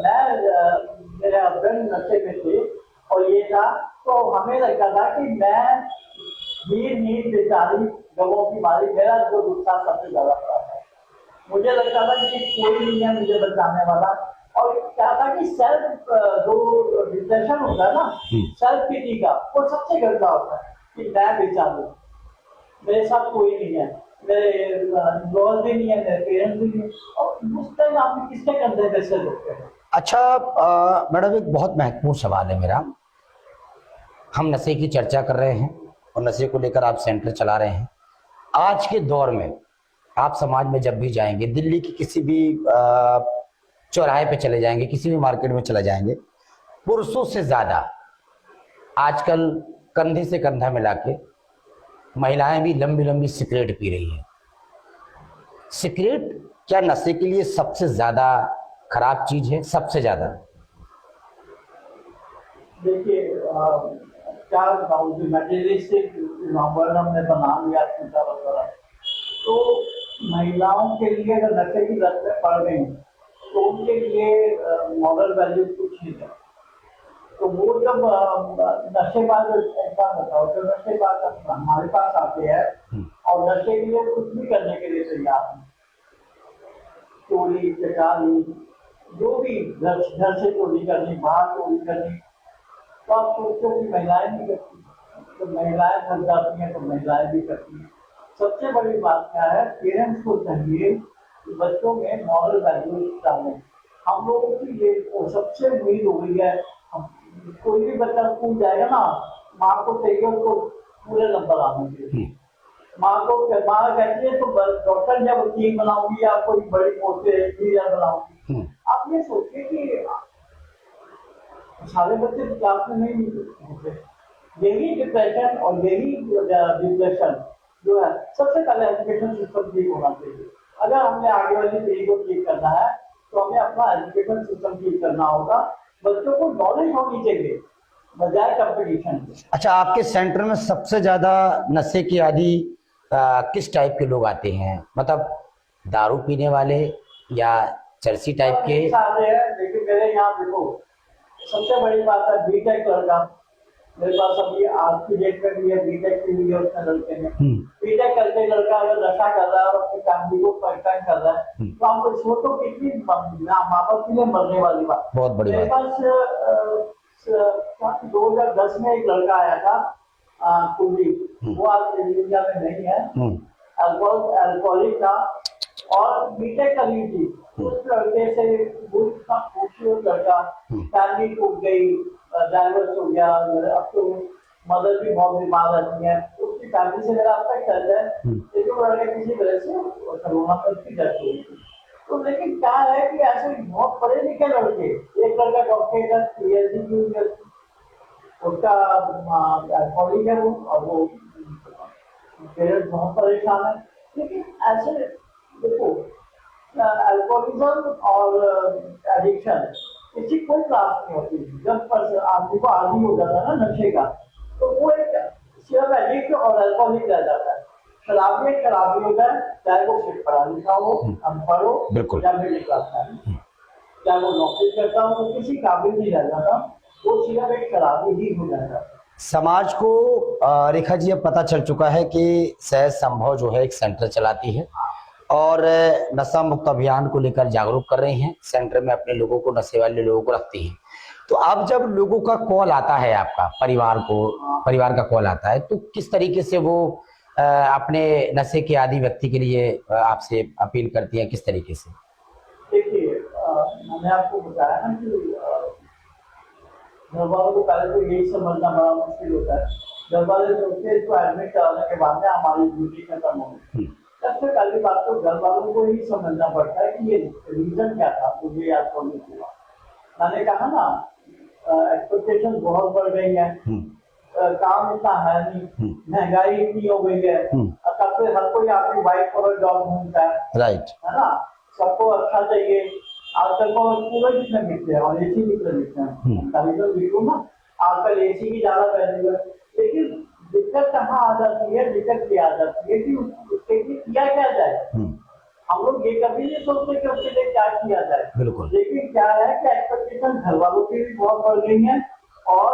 मेरे हस्बैंड नशे में थे और ये था, तो हमें लगता था कि मैं नींद बेचारी गमों की मारी, मेरा जो गुस्सा सबसे ज्यादा पड़ा था। मुझे लगता था कि कोई नहीं है मुझे बचाने वाला। और क्या था कि सेल्फ जो डिप्रेशन होता है ना, सेल्फ पिटी का, वो सबसे गंदा होता है कि मैं बेचारू, मेरे साथ कोई नहीं है, मेरे दोस्त भी नहीं है, मेरे पेरेंट्स भी नहीं है, और उस टाइम आप किसके कंधे पे से देखते हैं। अच्छा मैडम, एक बहुत महत्वपूर्ण सवाल है मेरा। हम नशे की चर्चा कर रहे हैं और नशे को लेकर आप सेंटर चला रहे हैं। आज के दौर में आप समाज में जब भी जाएंगे, दिल्ली की किसी भी चौराहे पे चले जाएंगे, किसी भी मार्केट में चले जाएंगे, पुरुषों से ज्यादा आजकल कंधे से कंधा मिला के महिलाएं भी लंबी लंबी सिगरेट पी रही हैं। सिगरेट क्या नशे के लिए सबसे ज्यादा खराब चीज है? सबसे ज्यादा? देखिए क्या बताऊं, मटेरियलिस्टिक वर्ड हमने बना लिया तो महिलाओं के लिए अगर नशे की लत में पड़ गई तो उनके लिए मॉरल वैल्यू कुछ नहीं है। तो वो जब नशेबाज, एक बात बताओ, जब नशेबाज हमारे पास आते हैं और नशे के लिए कुछ भी करने के लिए तैयार हैं, चोरी चकारी जो भी, घर से चोरी करनी, बाहर चोरी करनी, तो आप सोचो कि महिलाएं भी करती हैं। तो महिलाएं थक जाती हैं तो महिलाएं भी करती हैं। सबसे बड़ी बात क्या है, पेरेंट्स को चाहिए कि बच्चों में मॉरल वैल्यूज डालें। हम लोगों की ये सबसे उम्मीद हो गई है, कोई भी बच्चा स्कूल जाएगा ना, माँ को चाहिए उसको पूरे नंबर आने चाहिए। माँ कहती है तो डॉक्टर या वकील बनाऊंगी या कोई बड़ी पोस्ट इंजीनियर बनाऊंगी। आप ये सोचिए कि सारे बच्चे क्लास में नहीं होते। यही डिप्रेशन और यही डिप्रेशन जो है, सबसे पहले एजुकेशन सिस्टम ठीक होना चाहिए। अगर हमने आगे वाली पीढ़ी को ठीक करना है तो हमें अपना एजुकेशन सिस्टम ठीक करना होगा। बच्चों को नॉलेज होनी चाहिए बजाय कंपटीशन के। अच्छा, आपके सेंटर में सबसे ज्यादा नशे की आदी किस टाइप के लोग आते हैं? मतलब दारू पीने वाले या चरसी टाइप के? सारे हैं, लेकिन मेरे यहाँ देखो सबसे बड़ी बात है बीटेक लड़का। मेरे पास अभी आज की डेट में भी है बीटेक की हुई है उसमें लड़के में। बीटेक करके लड़का अगर नशा कर रहा है और अपनी फैमिली को परेशान कर रहा है तो आप सोचो कितनी माँ बाप के लिए मरने वाली बात। बहुत बड़ी मेरे पास 2010 में एक लड़का आया था कुलदीप, वो आज इंडिया में नहीं है, अल्कोहलिक था और बीटेक करी थी। उस लड़के से इतना खूबसूरत लड़का, फैमिली टूट गई, डाइवर्स हो गया, अब तो मदर भी बहुत बीमार रहती है, उसकी फैमिली से मेरा अब तक चल रहा है। लेकिन वो लड़के किसी वजह से कोरोना पर उसकी डेथ हो गई। तो लेकिन क्या है कि ऐसे बहुत पढ़े लिखे लड़के, एक लड़का डॉक्टर पीएचडी की हुई है, उसका कॉलेज है वो, और वो पेरेंट्स बहुत परेशान है। लेकिन ऐसे देखो, अल्कोहलिज्म और एडिक्शन इसकी कोई क्लास नहीं होती। जब आदमी को आदी हो जाता है ना नशे का, तो वो एक सिर्फ एडिक्ट और अल्कोहलिक रह जाता है। शराबी एक शराबी हो जाए, चाहे वो सिर्फ पढ़ा लिखा हो, अनपढ़ हो या मिडिल क्लास का, चाहे वो नौकरी करता हो, तो किसी काबिल नहीं रह जाता, वो सिर्फ एक शराबी ही हो जाता है। समाज को रेखा जी अब पता चल चुका है कि सहज संभव जो है एक सेंटर चलाती है और नशा मुक्त अभियान को लेकर जागरूक कर रही हैं। सेंटर में अपने लोगों को, नशे वाले लोगों को रखती हैं। तो अब जब लोगों का कॉल आता है, आपका परिवार का कॉल आता है, तो किस तरीके से वो अपने नशे के आदी व्यक्ति के लिए आपसे अपील करती हैं, किस तरीके से? देखिए, मैंने आपको बताया ना कि घर वालों को पहले तो यही समझना बड़ा मुश्किल होता है। घर वाले सोचते हैं इसको एडमिट कराने के बाद में हमारी ड्यूटी खत्म होगी। सबसे पहली बात तो घर वालों को ही समझना पड़ता है कि ये रीजन क्या था मुझे याद करने हुआ। मैंने कहा ना, एक्सपेक्टेशन बहुत बढ़ गई है, काम इतना है नहीं, महंगाई इतनी हो गई है, सबसे हर कोई आपकी वाइफ कॉलर जॉब ढूंढता है, राइट है ना, सबको अच्छा चाहिए। आजकल को कूलर कितने मिलते हैं और एसी कितने मिलते हैं, बिल्कुल ना, आजकल एसी की ज्यादा वैल्यू है। लेकिन दिक्कत कहाँ आ जाती है, दिक्कत क्या आ जाती है कि उसके लिए किया क्या जाए। हम लोग ये कभी नहीं सोचते कि उसके लिए क्या किया जाए, बिल्कुल। लेकिन क्या है कि एक्सपेक्टेशन घर वालों की भी बहुत बढ़ गई है और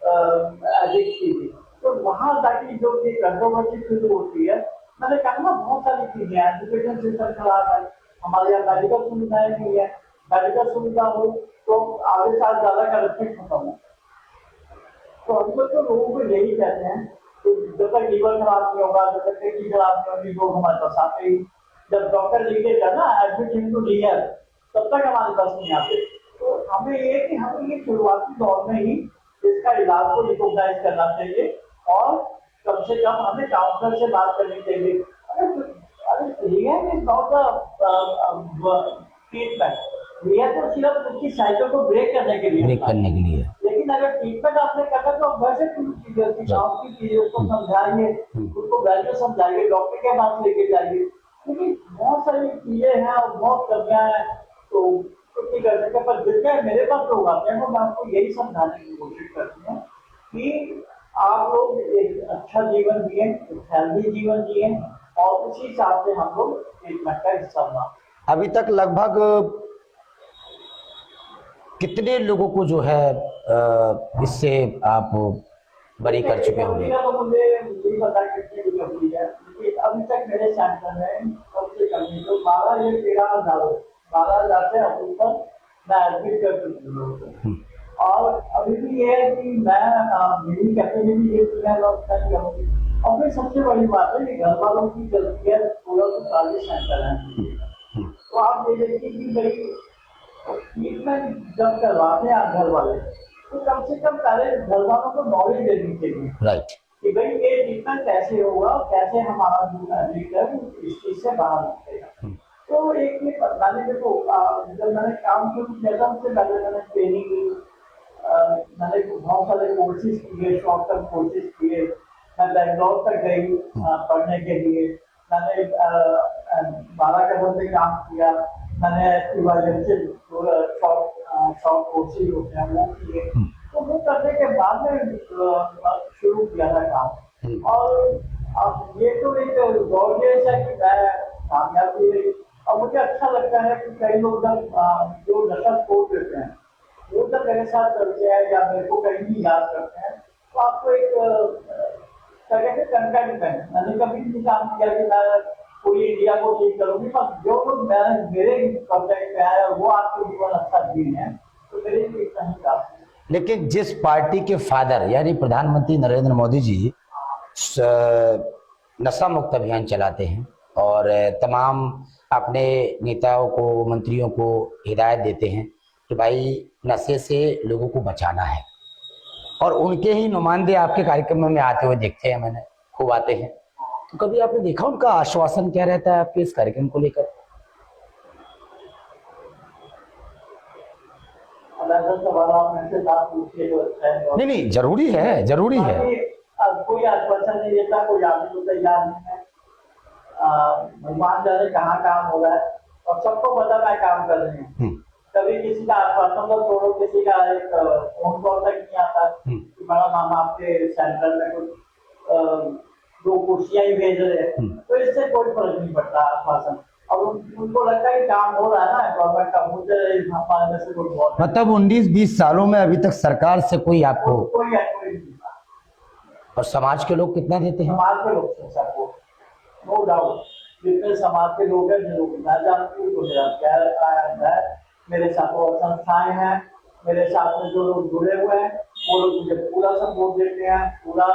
एडिक्ट की भी। तो वहां जाके जो कंट्रोवर्सी शुरू होती है, मैंने कहा ना बहुत सारी चीजें हैं, एजुकेशन सिस्टम खराब है, हमारे यहाँ मेडिकल सुविधाएं नहीं है, मेडिकल सुविधा हो तो आगे साल ज्यादा करप्शन खत्म हो। तो हम लोग तो लोगों को यही कहते हैं कि जब तक लीवर खराब नहीं होगा, जब तक किडनी खराब नहीं होगी, लोग हमारे पास आते ही। जब डॉक्टर लिखेगा ना एडमिट इनटू लीवर, तब तक हमारे पास नहीं आते। तो हमें ये कि हमें ये शुरुआती दौर में ही इसका इलाज को रिकॉग्नाइज करना चाहिए और कम से कम हमें काउंसलर से बात करनी चाहिए। अरे rehab is not the treatment, rehab तो सिर्फ उसकी साइकिल को ब्रेक करने के लिए, लेकिन अगर ट्रीटमेंट आपने करना तो वैसे की चीजें उसको समझाइए, उसको वैल्यू समझाइए, डॉक्टर के पास लेके जाइए। लेकिन बहुत सारी चीजें हैं और बहुत कमियां हैं, तो कुछ नहीं कर सकते। पर जितने मेरे पास लोग आते हैं तो मैं आपको यही समझाने की कोशिश करती हूँ कि आप लोग एक अच्छा जीवन जिए, एक हेल्दी जीवन जिए और उसी हिसाब से हम लोग ट्रीटमेंट का हिस्सा बना। अभी तक लगभग कितने लोगों को जो है इससे आप बरी कर चुके होंगे? तो मुझे नहीं पता कितनी रिकवरी है, लेकिन अभी तक मेरे सेंटर में कम से कम तो 12,000 से ऊपर मैं एडमिट कर चुकी हूँ। और अभी भी ये है कि मैं मेरी कैपेबिलिटी ये मैं करूँगी। और फिर सबसे बड़ी बात है कि घर वालों की गलती है, पूरा तो सारे सेंटर है। तो आप ये देखिए कि भाई ट्रीटमेंट जब करवाते हैं आप घर वाले, तो कम से कम पहले घर वालों को नॉलेज देनी चाहिए, राइट, कि भाई ये ट्रीटमेंट कैसे होगा, कैसे हमारा लीडर इस चीज से बाहर निकलेगा। तो एक ये मैंने देखो जब मैंने काम शुरू किया था उससे पहले मैंने ट्रेनिंग ली, मैंने बहुत सारे कोर्सेज किए, शॉर्ट टर्म कोर्सेज किए। मैं बेंगलोर तक गई पढ़ने के लिए। मैंने 12 कदम पे काम किया। मैंने शॉर्ट कोर्सेज होते हैं वो किए। तो वो करने के बाद में शुरू किया था काम। और अब ये तो एक गॉर्जियस है कि मैं कामयाबी रही। और मुझे अच्छा लगता है कि कई लोग जब जो नशा छोड़ देते हैं वो जब मेरे साथ चलते हैं या मेरे को कहीं भी याद करते हैं, तो आपको एक कंटेंटमेंट, मैंने कभी नहीं काम किया कि मैं पूरी इंडिया को ठीक करूंगी, पर जो लोग मेरे कॉन्टेक्ट में आए और वो आपके जीवन अच्छा जीन है, तो मेरे लिए इतना ही काफी है। लेकिन जिस पार्टी के फादर यानी प्रधानमंत्री नरेंद्र मोदी जी नशा मुक्त अभियान चलाते हैं और तमाम अपने नेताओं को, मंत्रियों को हिदायत देते हैं कि भाई नशे से लोगों को बचाना है, और उनके ही नुमाइंदे आपके कार्यक्रम में आते हुए देखते हैं, मैंने खूब आते हैं, तो कभी आपने देखा उनका आश्वासन क्या रहता है आपके इस कार्यक्रम को लेकर? नहीं नहीं, जरूरी है, जरूरी है। कोई आश्वासन नहीं देता, कोई आदमी को तैयार नहीं है। भगवान जाने कहाँ काम हो रहा है, और सबको पता मैं काम कर रही हूँ। कभी किसी का आश्वासन तो छोड़ो, किसी का एक फोन कॉल तक नहीं आता कि मैडम हम आपके सेंटर में कुछ 2 कुर्सियां ही भेज रहे हैं। तो इससे कोई फर्क नहीं पड़ता आश्वासन। अब उनको लगता है कि काम हो रहा है ना गवर्नमेंट का, मुझे से कोई बहुत मतलब 19-20 सालों में अभी तक सरकार से कोई आपको कोई नहीं। और समाज के लोग कितना देते हैं? समाज के लोग सबको नो डाउट, जितने समाज के लोग हैं, जिन लोग मैं जानती हूँ, तो मेरा प्यार आया है। मेरे साथ और संस्थाएं हैं, मेरे साथ में जो लोग जुड़े हुए हैं वो लोग मुझे पूरा सपोर्ट देते हैं। पूरा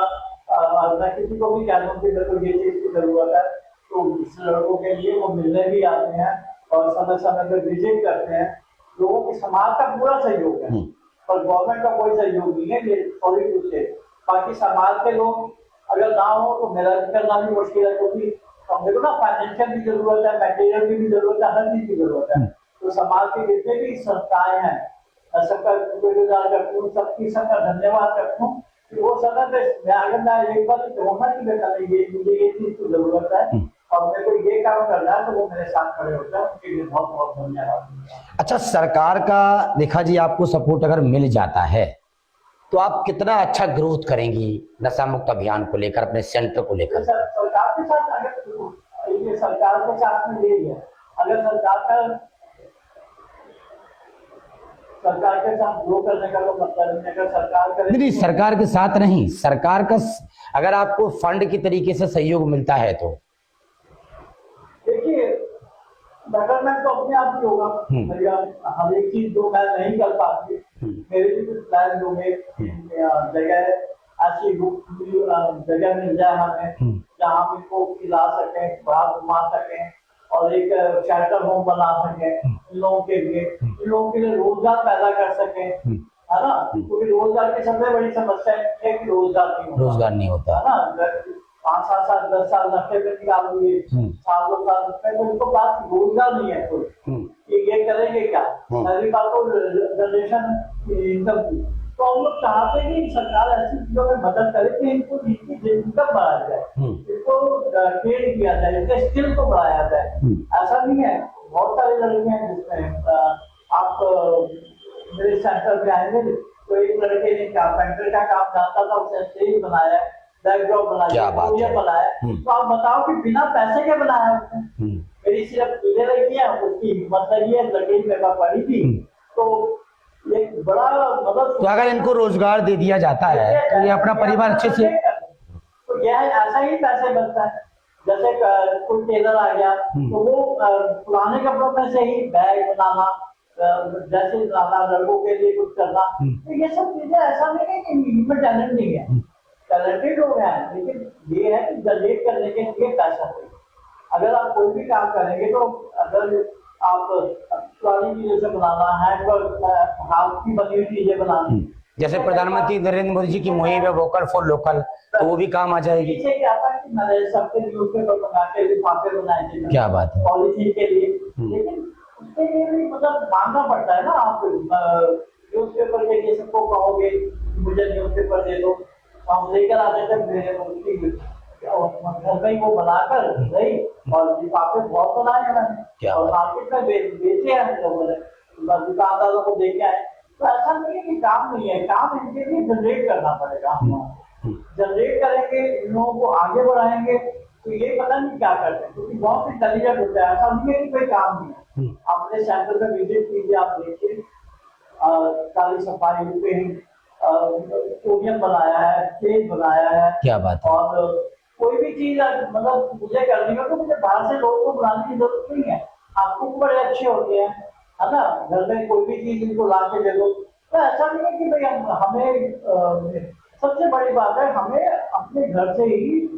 मैं किसी को भी कह दूँ कि मेरे को ये चीज की जरूरत है, तो इस लड़कों के लिए वो मिलने भी आते हैं और समय समय पर विजिट करते हैं। लोगों के समाज का पूरा सहयोग है, और गवर्नमेंट का कोई सहयोग नहीं है, ये सॉरी टू से। बाकी समाज के लोग अगर ना हो तो मेरा करना भी मुश्किल है, क्योंकि मेरे को ना फाइनेंशियल की जरूरत है, मटेरियल की भी जरूरत है, हर चीज की जरूरत है। तो समाज के जितने भी संस्थाएं हैं, सबका शुक्रगुजार करती हूँ, सबका धन्यवाद करता हूँ कि वो समय पे अगर मैं एक बार कहूँगा कि बेटा ये मुझे ये चीज की जरूरत है और मेरे को ये काम करना है, तो वो मेरे साथ खड़े होते हैं। उनके लिए बहुत बहुत धन्यवाद। अच्छा, सरकार का देखा जी आपको सपोर्ट अगर मिल जाता है तो आप कितना अच्छा ग्रोथ करेंगी नशा मुक्त अभियान को लेकर, अपने सेंटर को लेकर? सरकार के साथ अगर ये सरकार के साथ में यही है, अगर सरकार के साथ ग्रो करने का तो मतलब अगर सरकार करे, नहीं, सरकार के साथ नहीं, सरकार का अगर आपको फंड की तरीके से सहयोग मिलता है तो देखिए डेवलपमेंट तो अपने आप ही होगा। भैया हर एक चीज जो मैं नहीं कर पाती, मेरे भी कुछ प्लान होंगे, जगह ऐसी जगह मिल जाए हमें जहाँ हम इनको खिला सकें, बाहर घुमा सकें, और एक शेल्टर होम बना सकें इन लोगों के लिए रोजगार पैदा कर सकें, है ना? क्योंकि रोजगार की सबसे बड़ी समस्या है कि रोजगार नहीं होता, है ना? 5-7 साल 10 साल नशे में निकाल दिए, साल 2 साल में, तो उनको पास रोजगार नहीं है कोई, ये करेंगे क्या? पहली बात तो जनरेशन इनकम की, तो हम लोग चाहते हैं कि सरकार ऐसी चीजों में मदद करे कि इनको इनकम बढ़ाया जाए, इनको ट्रेन किया जाए, इनके स्किल को बढ़ाया जाए। ऐसा नहीं है, बहुत सारे लड़के हैं जिसमें आप मेरे सेंटर में आएंगे तो एक लड़के ने कारपेंटर का काम जानता था, उसे स्टेज बनाया, बैकड्रॉप बनाया, बनाया। तो आप बताओ कि बिना पैसे के बनाया उसने। मेरी सिर्फ पीले लगी है, उसकी हिम्मत लगी है, लकड़ी मेरे पास पड़ी थी, तो ये एक बड़ा मतलब, तो अगर इनको रोजगार दे दिया जाता है तो ये अपना परिवार अच्छे से, तो यह ऐसा ही पैसे बनता है। जैसे कोई टेलर आ गया तो वो पुराने कपड़ों में से ही बैग बनाना, जैसे बनाना, लड़कों के लिए कुछ करना, तो ये सब चीजें ऐसा नहीं है कि इनमें टैलेंट नहीं है, टैलेंटेड लोग हैं, लेकिन ये है कि जनरेट करने के लिए पैसा चाहिए। अगर आप कोई भी काम करेंगे तो अगर आप पुरानी चीजों से बनाना, हैंडवर्क, हाथ की बनी हुई चीजें बनानी, जैसे प्रधानमंत्री नरेंद्र मोदी जी की मुहिम है वोकल फॉर लोकल, तो वो भी काम आ जाएगी। पीछे क्या था कि मैंने सबके न्यूज़पेपर बना के लिफाफे बनाए थे, क्या बात है। पॉलिथीन के लिए, लेकिन उसके लिए भी मतलब मांगना पड़ता है ना। आप न्यूज़पेपर के लिए सबको कहोगे मुझे न्यूज़पेपर दे दो, हम लेकर आते थे मेरे घर में ही वो बनाकर नहीं, और लिफाफे बहुत बनाए हैं मैंने, और मार्केट में बेचे हैं हम लोगों ने, दुकानदारों को देके आए। तो ऐसा नहीं है कि काम नहीं है, काम इनके लिए जनरेट करना पड़ेगा। जनरेट करेंगे, इन लोगों को आगे बढ़ाएंगे, तो ये पता नहीं क्या करते हैं, क्योंकि बहुत इंटेलिजेंट होता है, ऐसा नहीं है कि कोई काम नहीं है। अपने सेंटर में विजिट कीजिए, आप देखिए सारी सफाई पे पोडियम बनाया है, स्टेज बनाया है, क्या बात है। और कोई भी चीज मतलब मुझे करनी हो तो मुझे बाहर से लोगों को बुलाने की जरूरत नहीं है। आपको बड़े अच्छे होते हैं, है ना, घर में कोई भी चीज इनको ला के दे दो। तो ऐसा नहीं है कि भाई हमें सबसे बड़ी बात है, हमें अपने घर से ही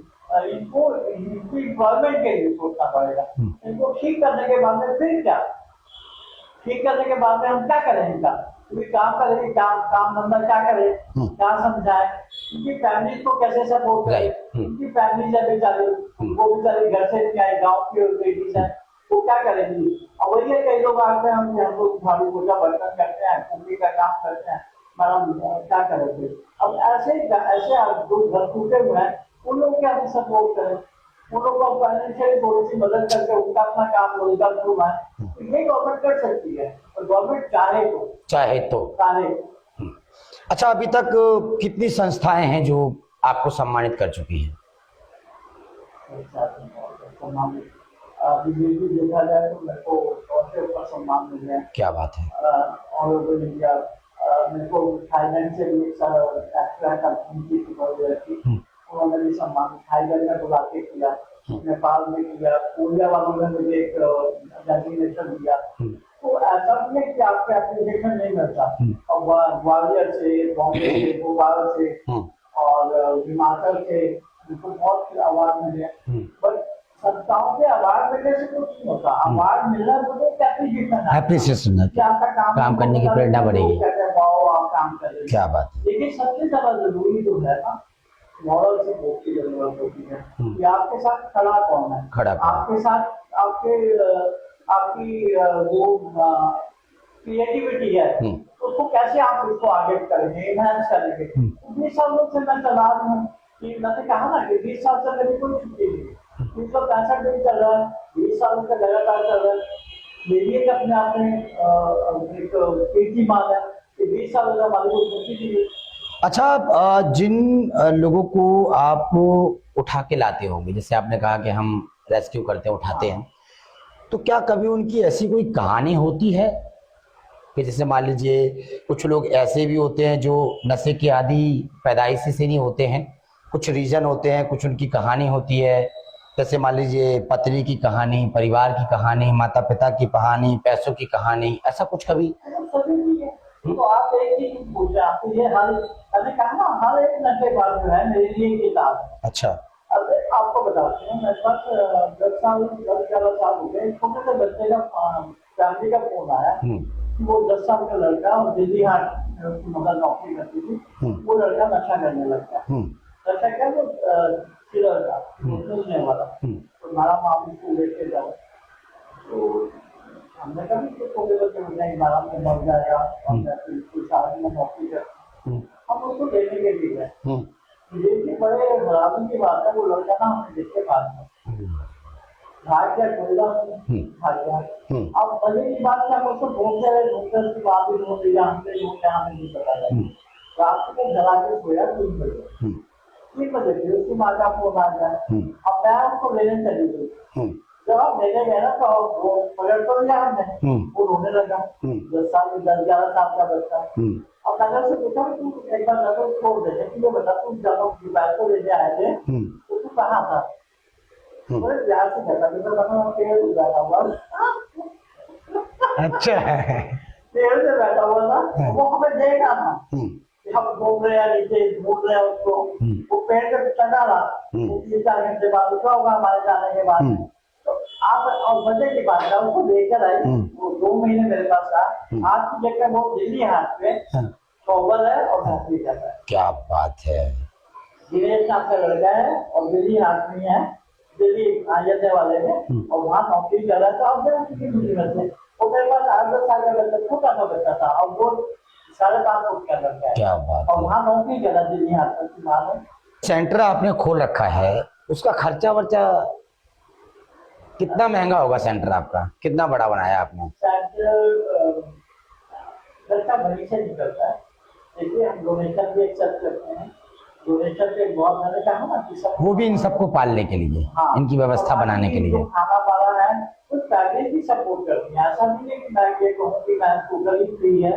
इनको इनकी एम्प्लॉयमेंट के लिए सोचना पड़ेगा। इनको ठीक करने के बाद में फिर क्या, ठीक करने के बाद में हम क्या करें इनका, क्योंकि काम करेंगे, काम धंधा क्या करें, क्या समझाएं, उनकी फैमिली को कैसे सपोर्ट करें। उनकी फैमिली है बेचारी, वो बेचारी घर से क्या है, गाँव की लेडीज है, वो क्या करेंगी। और वही है, कई लोग आते हैं, हम लोग झाड़ू पोछा बर्तन करते हैं, कुम्भी का काम करते हैं, मैडम क्या करेंगे। अब ऐसे जो घर टूटे हुए हैं उन लोगों के हमें सपोर्ट करें, उन लोगों को फाइनेंशियली थोड़ी सी मदद करके उनका अपना काम रोजगार शुरू है, तो ये गवर्नमेंट कर सकती है, और गवर्नमेंट चाहे तो। अच्छा, अभी तक कितनी संस्थाएं हैं जो आपको सम्मानित कर चुकी हैं? अभी देखा जाए तो मेरे को 100 से ऊपर सम्मान मिले हैं। क्या बात है। ऑनरेबल इंडिया, मेरे को थाईलैंड से भी एक्स्ट्रा कंपनी की, उन्होंने भी सम्मान थाईलैंड में बुला के किया, नेपाल में किया, कोरिया वालों ने मुझे एक डेजिग्नेशन दिया। तो ऐसा नहीं है कि आपके एप्लीकेशन नहीं मिलता। और ग्वालियर से, बॉम्बे से, भोपाल से और हिमाचल से उनको बहुत अवार्ड मिले, बट संस्थाओं के अवार्ड मिलने से कुछ नहीं होता। अवार्ड मिलना मुझे एप्रिसिएशन है, काम करने की प्रेरणा बढ़ेगी। आप काम कर रहे हैं, क्या बात है। लेकिन सबसे ज्यादा जरूरी जो है ना, मॉरल सपोर्ट की जरूरत होती है कि आपके साथ खड़ा कौन है, आपके साथ आपकी वो क्रिएटिविटी है, उसको कैसे आप उसको आगे करेंगे, एनहांस करेंगे। 20 सालों से मैं चला रही हूँ, कि मैंने कहा ना कि 20 साल से मेरी कोई छुट्टी नहीं, 365 दिन चल रहा है, 20 सालों से लगातार चल रहा है। मेरी एक अपने आप में एक कीर्तिमान है कि 20 सालों से हमारी कोई छुट्टी नहीं। अच्छा, जिन लोगों को आप उठा के लाते होंगे, जैसे आपने कहा कि हम रेस्क्यू करते हैं, उठाते हैं, तो क्या कभी उनकी ऐसी कोई कहानी होती है कि जैसे मान लीजिए कुछ लोग ऐसे भी होते हैं जो नशे के आदी पैदाइशी से नहीं होते हैं, कुछ रीजन होते हैं, कुछ उनकी कहानी होती है, जैसे मान लीजिए पत्नी की कहानी, परिवार की कहानी, माता पिता की कहानी, पैसों की कहानी, ऐसा कुछ कभी? तो आप एक चीज पूछे, आपको ये मैंने कहा ना, हर एक नशेबाज जो है मेरे लिए किताब है। अच्छा। अब आपको बताते हैं, मेरे पास 10-11 साल हो गए, छोटे से बच्चे का फैमिली का फोन आया, वो 10 साल का लड़का, और दिल्ली हाट मगर नौकरी करती थी, वो लड़का नशा करने लगता है। नशा क्या, वो किलर था, सोचने वाला, तो हमारा मामू को लेके जाओ, तो हमने कभी हमारा में मर जाएगा, कोई शादी में नौकरी कर, हम उसको लेने के लिए गए। ये बड़े हैरानी की बात है, वो लड़का ना हमें देख के पास में भाग गया, टोला भाग गया। अब मजे की बात है, हम उसको ढूंढते रहे, उसकी बात भी ढूंढ लिया, हमने हमें नहीं पता लगा। रात को घर आके सोया 3 बजे फिर उसकी माँ का फोन आ गया। अब मैं उसको लेने चली गई, जब आप लेने गए ना तो वो पकड़ तो लिया हमने, वो रोने लगा। 10-11 साल का बच्चा। अब नगर से पूछा तू एक बार नगर छोड़ देते कि वो बता तू जब मोबाइल को लेने आए थे तो तू कहाँ था? बोले बिहार से कहता तो पेड़ से बैठा हुआ। अच्छा है। पेड़ से बैठा हुआ था, वो हमें देख रहा था हम घूम रहे हैं, नीचे घूम रहे हैं उसको, वो पेड़ पे चढ़ा रहा। 3-4 घंटे बाद उठा होगा हमारे जाने के बाद। तो आप और मजे की बात है, उसको लेकर आई, वो 2 महीने मेरे पास रहा। आज की जगह वो दिल्ली हाट पे शोबर है और नौकरी कर रहा है। क्या बात है। दिनेश नाम का लड़का है और दिल्ली हाट में है, दिल्ली आजने वाले में, और वहाँ नौकरी कर रहा था। और मेरा किसी खुशी में से वो मेरे पास 8-10 साल का बच्चा, छोटा सा बच्चा था, और वो 5.5 फुट का लड़का है। क्या बात और है। वहाँ नौकरी कर रहा दिल्ली हाट में। सेंटर आपने खोल रखा है, उसका खर्चा वर्चा कितना महंगा होगा? सेंटर आपका कितना बड़ा बनाया आपने? सेंटर खर्चा वहीं से निकलता है। देखिए हम डोनेशन भी एक्सेप्ट करते हैं, डोनेशन पे बहुत मैंने कहा ना कि सब वो भी इन सबको पालने के लिए, हाँ, इनकी व्यवस्था बनाने के लिए। खाना पाना है तो फैमिली भी सपोर्ट करती है। ऐसा नहीं है कि मैं ये कहूँ कि मैं टोटली फ्री है,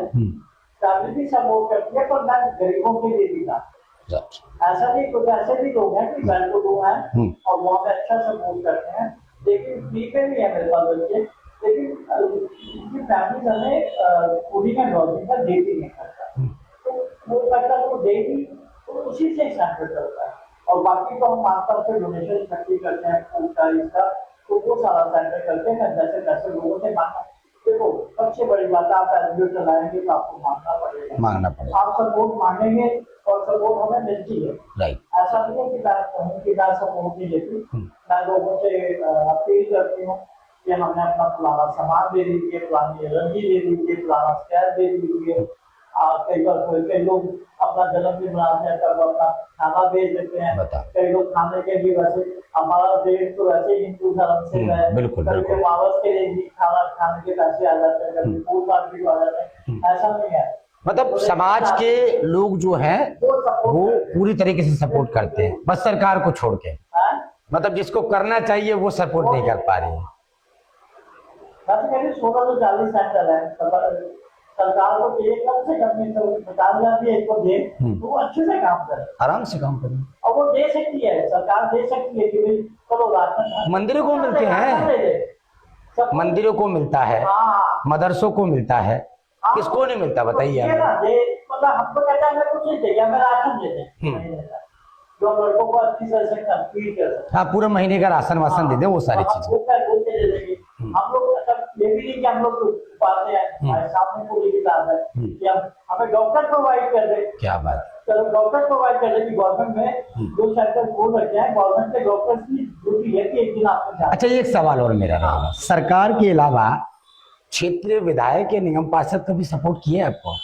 फैमिली भी सपोर्ट करती है, पर मैं गरीबों के लिए भी था। ऐसा नहीं, कुछ ऐसे भी लोग हैं कि वेल टू डू हैं और वो हमें अच्छा सपोर्ट करते हैं, लेकिन फ्री पे भी है मेरे पास बच्चे, लेकिन उनकी फैमिली हमें पूरी का लॉजिंग का देती नहीं करता, तो वो करता तो देगी तो उसी से सेंटर चलता है। और बाकी तो हम आसपास से डोनेशन इकट्ठी करते हैं फूड का इसका, तो वो सारा सेंटर करते हैं। जैसे जैसे लोगों से मांगा, देखो सबसे बड़ी बात आप एडमिशन लाएंगे तो आपको मांगना पड़ेगा। आप सपोर्ट मांगेंगे और सपोर्ट हमें मिलती है। राइट। ऐसा नहीं है कि मैं कहूँ कि मैं सपोर्ट नहीं देती, मैं लोगों से अपील करती हूँ कि हमें अपना फलाना सामान दे दीजिए, फलानी रंगी दे दीजिए, फलाना स्कैच दे दीजिए। कई बार कई लोग अपना जन्मदिन मनाते हैं तब अपना खाना भेज देते हैं। कई लोग खाने के लिए, वैसे हमारा देश तो वैसे हिंदू धर्म से है, बिल्कुल कभी वापस के लिए भी खाना खाने के पैसे आ जाते हैं, कभी फूड मार्केट आ जाते हैं। ऐसा नहीं है, मतलब समाज के लोग जो हैं वो पूरी तरीके से सपोर्ट करते हैं, बस सरकार को छोड़ के। मतलब जिसको करना चाहिए वो सपोर्ट नहीं कर पा रही है। 16 से 40 सेंटर है, सरकार को चाहिए कम से कम 50,000 भी एक को दे तो वो अच्छे से काम करे, आराम से काम करे। और वो दे सकती है, सरकार दे सकती है कि भाई चलो राशन मंदिरों को मिलते हैं, मंदिरों को मिलता है, मदरसों को मिलता है, किसको नहीं मिलता बताइए आप? मतलब हमको कहता है कुछ नहीं चाहिए, हमें राशन दे दें जो लड़कों को अच्छी तरह से फीड कर सकते। हाँ, पूरा महीने का राशन वासन दे दे, वो सारी चीजें हम लोग ये भी नहीं कि हम लोग पाते हैं, हमारे सामने को भी बात है कि हमें डॉक्टर प्रोवाइड कर दे। क्या बात। चलो डॉक्टर प्रोवाइड कर दे कि गवर्नमेंट में जो सेंटर खोल रखे हैं, गवर्नमेंट के डॉक्टर्स की ड्यूटी है कि एक दिन आपको। अच्छा, एक सवाल और मेरा रहेगा, सरकार के अलावा क्षेत्रीय विधायक या निगम पार्षद कभी सपोर्ट किए आपको?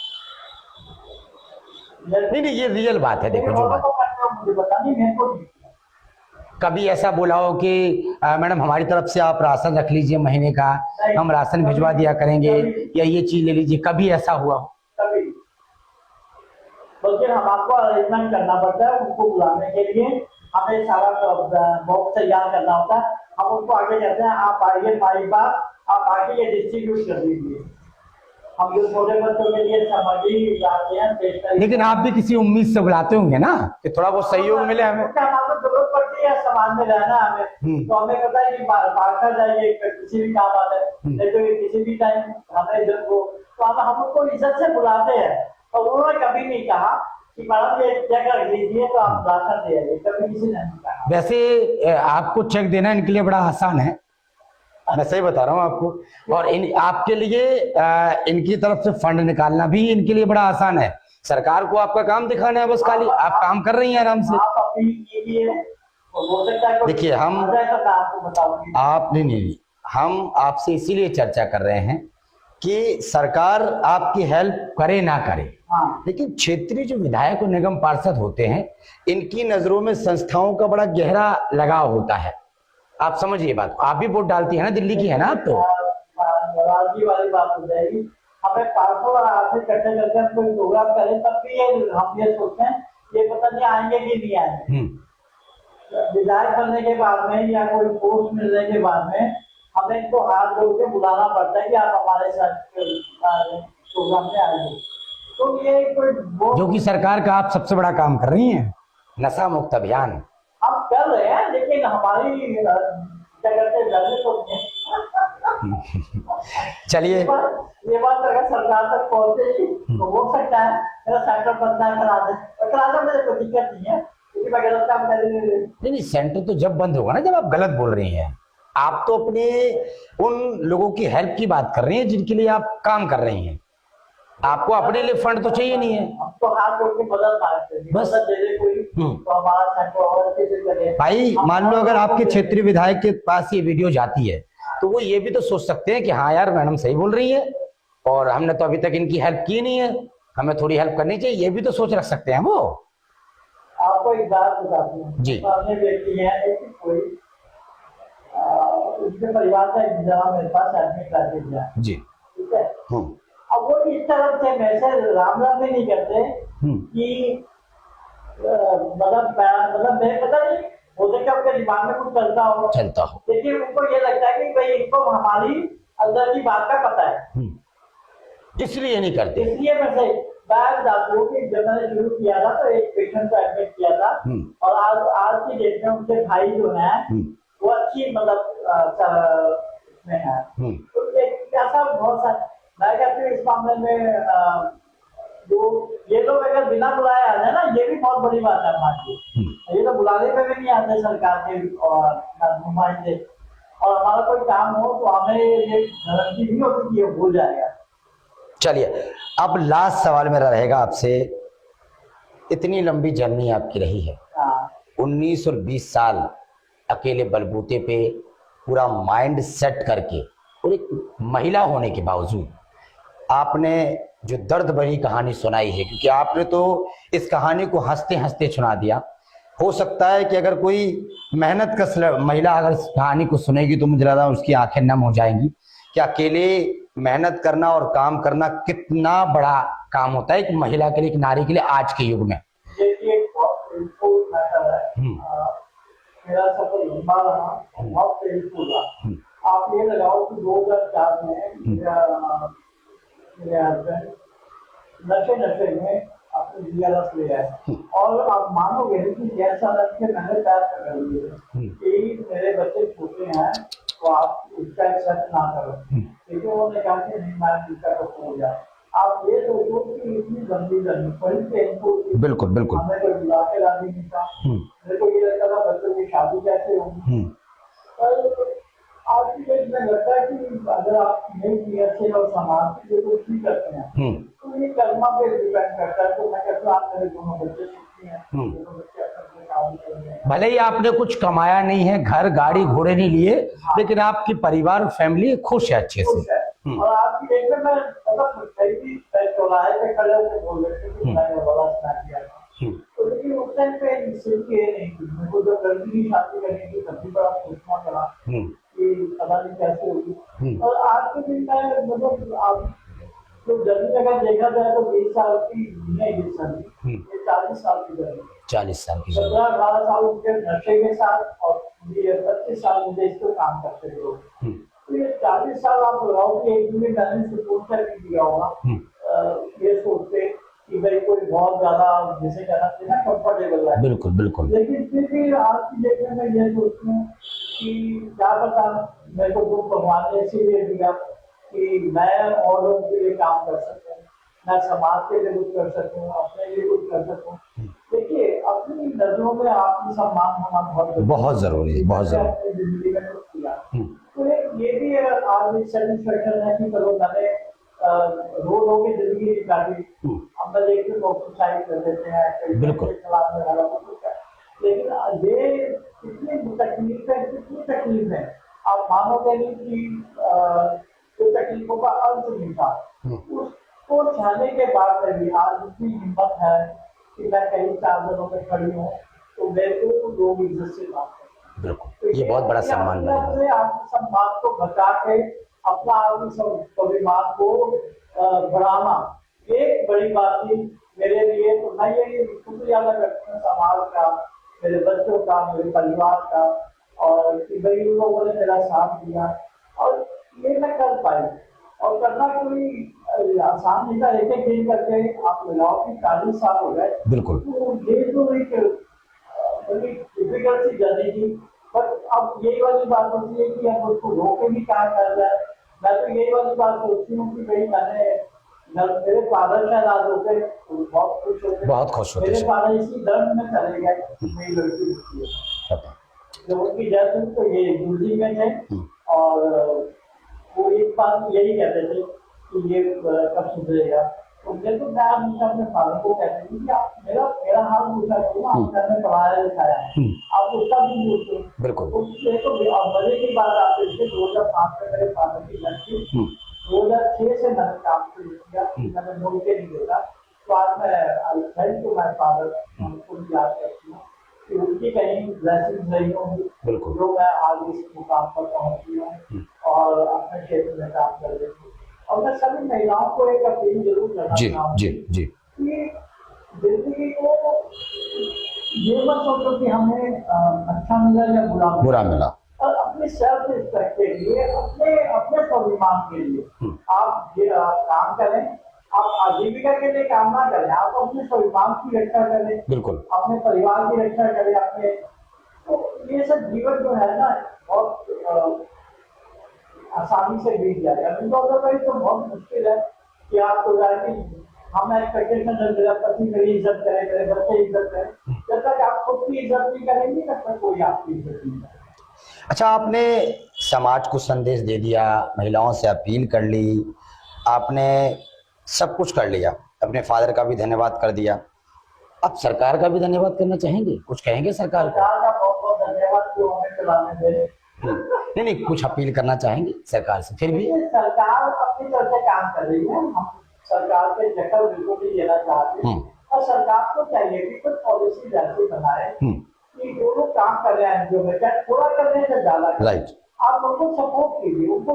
नहीं, ये रियल बात है। देखो जो बात मुझे बतानी मेरे को कभी ऐसा बोला हो कि मैडम हमारी तरफ से आप राशन रख लीजिए महीने का, हम राशन भिजवा दिया करेंगे, या ये चीज ले लीजिए, कभी ऐसा हुआ हो? कभी, बल्कि हम आपको अरेंजमेंट करना पड़ता है, उनको बुलाने के लिए हमें सारा बॉक्स तैयार करना होता है। हम उनको आगे कहते हैं आप आइए पाई बार, आप आगे ये डिस्ट्रीब्यूट कर दीजिए। हम जो छोटे बच्चों के लिए सामग्री लाते हैं। लेकिन आप भी किसी उम्मीद से बुलाते होंगे ना कि थोड़ा बहुत सहयोग मिले हमें? आपको जरूरत पड़ती है सामान में रहना हमें, तो हमें पता है कि बांटा जाइए किसी भी काम आ जाए, नहीं तो किसी भी टाइम हमें जब वो तो हम उनको इज्जत से बुलाते हैं। और उन्होंने कभी नहीं कहा कि मैडम ये चेक रख लीजिए तो आप राशन दे आइए, कभी किसी ने नहीं कहा। वैसे आपको चेक देना इनके लिए बड़ा आसान है, मैं सही बता रहा हूँ आपको, और आपके लिए इनकी तरफ से फंड निकालना भी इनके लिए बड़ा आसान है। सरकार को आपका काम दिखाना है बस, खाली आप काम कर रही हैं आराम से। देखिए हम आपसे इसीलिए चर्चा कर रहे हैं कि सरकार आपकी हेल्प करे ना करे, लेकिन क्षेत्रीय जो विधायक और निगम पार्षद होते हैं इनकी नजरों में संस्थाओं का बड़ा गहरा लगाव होता है। आप समझिए बात, आप भी वोट डालती है ना, दिल्ली की है ना आप? तो नाराजगी वाली बात हो जाएगी। हमें 500 आर्थिक इकट्ठे करके हम कोई प्रोग्राम करें तब भी हम ये सोचते हैं ये पता नहीं आएंगे कि नहीं आएंगे, विधायक बनने के बाद में या कोई पोस्ट मिलने के बाद में हमें इनको हाथ जोड़ के बुलाना पड़ता है कि आप हमारे साथ प्रोग्राम में आइए। तो ये कोई जो कि सरकार का आप सबसे बड़ा काम कर रही हैं, नशा मुक्त अभियान हम कर रहे हैं, लेकिन हमारी जगह से डरने तो नहीं। चलिए, ये बात अगर सरकार तक पहुंचेगी तो हो सकता है मेरा सेंटर बंद करा दे मुझे कोई दिक्कत नहीं है, क्योंकि मैं गलत काम कर नहीं, सेंटर तो जब बंद होगा ना जब आप गलत बोल रही हैं। आप तो अपने उन लोगों की हेल्प की बात कर रही हैं जिनके लिए आप काम कर रही हैं, आपको अपने लिए फंड तो चाहिए नहीं है। तो हाथ जोड़ के मदद मांगते हैं, बस। मदद दे दे कोई तो हमारा सेंटर और अच्छे से करे। भाई मान लो अगर आपके क्षेत्रीय विधायक के पास ये वीडियो जाती है तो वो ये भी तो सोच सकते हैं कि हाँ यार मैडम सही बोल रही है और हमने तो अभी तक इनकी हेल्प की नहीं है, हमें थोड़ी हेल्प करनी चाहिए, ये भी तो सोच रख सकते हैं वो। आपको एक बात बताती हूँ जी। सामने व्यक्ति है कोई उसके परिवार का एक जरा मेरे पास एडमिट करके दिया जी। ठीक है। अब वो इस तरह से मैसेज राम राम में नहीं करते कि मतलब मैं पता नहीं हो सकता उनके दिमाग में कुछ चलता हो, लेकिन उनको ये लगता है कि भाई इनको हमारी अंदर की बात का पता है, इसलिए नहीं करते। इसलिए मैं बताती हूँ कि जब मैंने शुरू किया था तो एक पेशेंट को एडमिट किया था और आज की डेट में उनके भाई जो है वो अच्छी मतलब में है। तो ऐसा बहुत सारा मैं कहती हूँ इस मामले में जो ये लोग अगर बिना बुलाए आ जाए ना, ये भी बहुत बड़ी बात है हमारी। ये तो बुलाने पे भी नहीं आते सरकार के और नुमाइंदे, और हमारा कोई काम हो तो हमें ये गारंटी नहीं होती कि ये भूल जाएगा। चलिए, अब लास्ट सवाल मेरा रहेगा आपसे, इतनी लंबी जर्नी आपकी रही है, 19 और 20 साल अकेले बलबूते पे पूरा माइंड सेट करके और एक महिला होने के बावजूद आपने जो दर्द भरी कहानी सुनाई है, क्योंकि आपने तो इस कहानी को हंसते हंसते सुना दिया। हो सकता है कि अगर कोई मेहनत कश महिला अगर इस कहानी को सुनेगी तो मुझे लगता है उसकी आंखें नम हो जाएंगी कि अकेले मेहनत करना और काम करना कितना बड़ा काम होता है एक महिला के लिए, एक नारी के लिए आज के युग में। मेरा सफर लंबा रहा, बहुत पेनफुल रहा। आप ये लगाओ कि 2004 में मेरे हस्बैंड नशे में अपने DLS ले आए और आप मानोगे कि जैसा लग के मैंने पैर कर लिए कि मेरे बच्चे छोटे हैं तो आप इसका एक्सेप्ट ना करो, लेकिन उन्होंने कहा कि नहीं मैं इसका तो हो जाए। आप ये सोचो कि इतनी गंदी जर्नी बड़ी पेनफुल, बिल्कुल बिल्कुल, हमें कोई बुला के राजी नहीं था, मेरे को ये लगता था बच्चों की शादी कैसे होगी। आज की डेट में लगता है कि अगर आप नई नियत से और समाज के लिए कुछ भी करते हैं तो ये कर्मा पे डिपेंड करता है। तो मैं कहता हूँ आप मेरे दोनों बच्चे सुखी हैं, दोनों बच्चे अपने काम कर रहे हैं, भले ही आपने कुछ कमाया नहीं है, घर गाड़ी घोड़े नहीं लिए, लेकिन आपकी परिवार फैमिली खुश है अच्छे से। और आपकी डेट में मैं मतलब कहीं भी चौराहे पे खड़े होकर बोल रहे थे कि मैंने बड़ा स्नैक किया था, तो लेकिन उस टाइम पे सिर्फ ये नहीं थी, मेरे को जब लड़की की शादी करने की तभी बड़ा सोचना पड़ा कि पता नहीं कैसे होगी। और आज के दिन में मतलब आप तो जर्नी अगर देखा जाए तो 20 साल की नहीं, 20 साल की, ये 40 साल की जर्नी, 40 साल की, 17-18 साल उनके नशे के साथ और 25 साल मुझे इस पर काम करते लोग। तो ये 40 साल आप लगाओ कि एक दिन में मैंने सपोर्ट करके दिया होगा ये सोचते कि भाई कोई बहुत ज्यादा जैसे कहना चाहिए ना कंफर्टेबल है, बिल्कुल बिल्कुल, लेकिन फिर भी आज की डेट में मैं ये सोचती हूँ कि क्या पता मेरे को दुख भगवान ने इसीलिए दिया कि मैं और लोगों के लिए काम कर सकूँ, मैं समाज के लिए कुछ कर सकूँ, अपने लिए कुछ कर सकूँ। देखिए अपनी नजरों में आत्मसम्मान होना बहुत जरूरी है, बहुत जरूरी। अपनी जिंदगी में कुछ किया तो ये भी आज एक सेटिस्फेक्शन है कि चलो मैंने रो के जिंदगी काटी। अब मैं देखते लोग सुसाइड कर देते हैं, बिल्कुल, लेकिन ये कितनी तकलीफ है आप मानोगे नहीं कि जो तकलीफों का अंत नहीं था, उसको सहने के बाद में भी आज इतनी हिम्मत है कि मैं कहीं 4 दिनों में खड़ी हूँ तो मेरे को लोग इज्जत से बात करते हैं। बिल्कुल, ये बहुत बड़ा सम्मान है। अपने आत्मसम्मान को बचा के अपना आत्मसम्मान को बढ़ाना एक बड़ी बात थी मेरे लिए। तो मैं ये शुक्रिया अदा करती हूँ समाज का मेरे बच्चों का, मेरे परिवार का, और कि भाई उन लोगों ने मेरा साथ दिया और ये मैं कर पाई। और करना कोई आसान नहीं था, एक एक दिन करके आप लगाओ कि 40 साल हो गए। बिल्कुल। तो ये तो एक बड़ी डिफिकल्ट सी जर्नी थी। पर अब यही वाली बात होती है कि अब उसको रोके भी क्या कर रहा है। मैं तो यही वाली बात सोचती हूँ कि भाई मेरे फादर शायद आज होते बहुत खुश होते, बहुत खुश होते। मेरे फादर इसी दर्द में चले गए, मेरी लड़की होती है जब उनकी डेथ हुई तो ये दूसरी में थे। और वो एक बात यही कहते थे कि ये कब सुधरेगा। तो मैं तो मैं हमेशा अपने फादर को कहती थी कि आप मेरा हाल पूछा करो, आप घर में पढ़ाया लिखाया है, आप उसका भी पूछो। बिल्कुल। तो मजे की बात आती है, 2005 में मेरे फादर की डेथ थी। 2006 से मैंने काम शुरू किया, मैंने बोल के नहीं देखा। तो आज मैं थैंक यू माय फादर, उनको याद करती हूँ कि उनकी कहीं ब्लेसिंग्स रही होंगी जो मैं आज इस मुकाम पर पहुंची हूँ और अपने क्षेत्र में काम कर रही हूँ। और मैं सभी महिलाओं को एक अपील जरूर करना चाहूँगा कि जिंदगी को ये मत सोचो कि हमें अच्छा मिला या बुरा मिला। और अपने सेल्फ रिस्पेक्ट के लिए, अपने स्वाभिमान के लिए आप काम करें। आप आजीविका के लिए काम ना करें, आप अपने स्वाभिमान की रक्षा करें, बिल्कुल अपने परिवार की रक्षा करें अपने। तो ये सब जीवन जो है ना बहुत आसानी से बीत जाएगा। तो अदरवाइज तो बहुत मुश्किल है कि आपको कि हम एक्सपेक्टेशन मेरा पति मेरी इज्जत करे, मेरे बच्चे इज्जत करें। जब तक आप खुद की इज्जत नहीं करेंगे तब तक कोई आपकी इज्जत नहीं करेगा। अच्छा, आपने समाज को संदेश दे दिया, महिलाओं से अपील कर ली, आपने सब कुछ कर लिया, अपने फादर का भी धन्यवाद कर दिया, अब सरकार का भी धन्यवाद करना चाहेंगे? कुछ कहेंगे सरकार को? सरकार का बहुत बहुत धन्यवाद जो हमें चलाने दे। नहीं, कुछ अपील करना चाहेंगे सरकार से? फिर भी सरकार अपनी तरफ से काम कर रही है, हम सरकार के दखल बिल्कुल नहीं लेना चाहते। और सरकार को चाहिए कि कुछ पॉलिसी ऐसी बनाए कि जो लोग काम कर रहे हैं, जो चाहे थोड़ा कर रहे हैं चाहे ज्यादा, राइट, आप उनको सपोर्ट कीजिए। उनको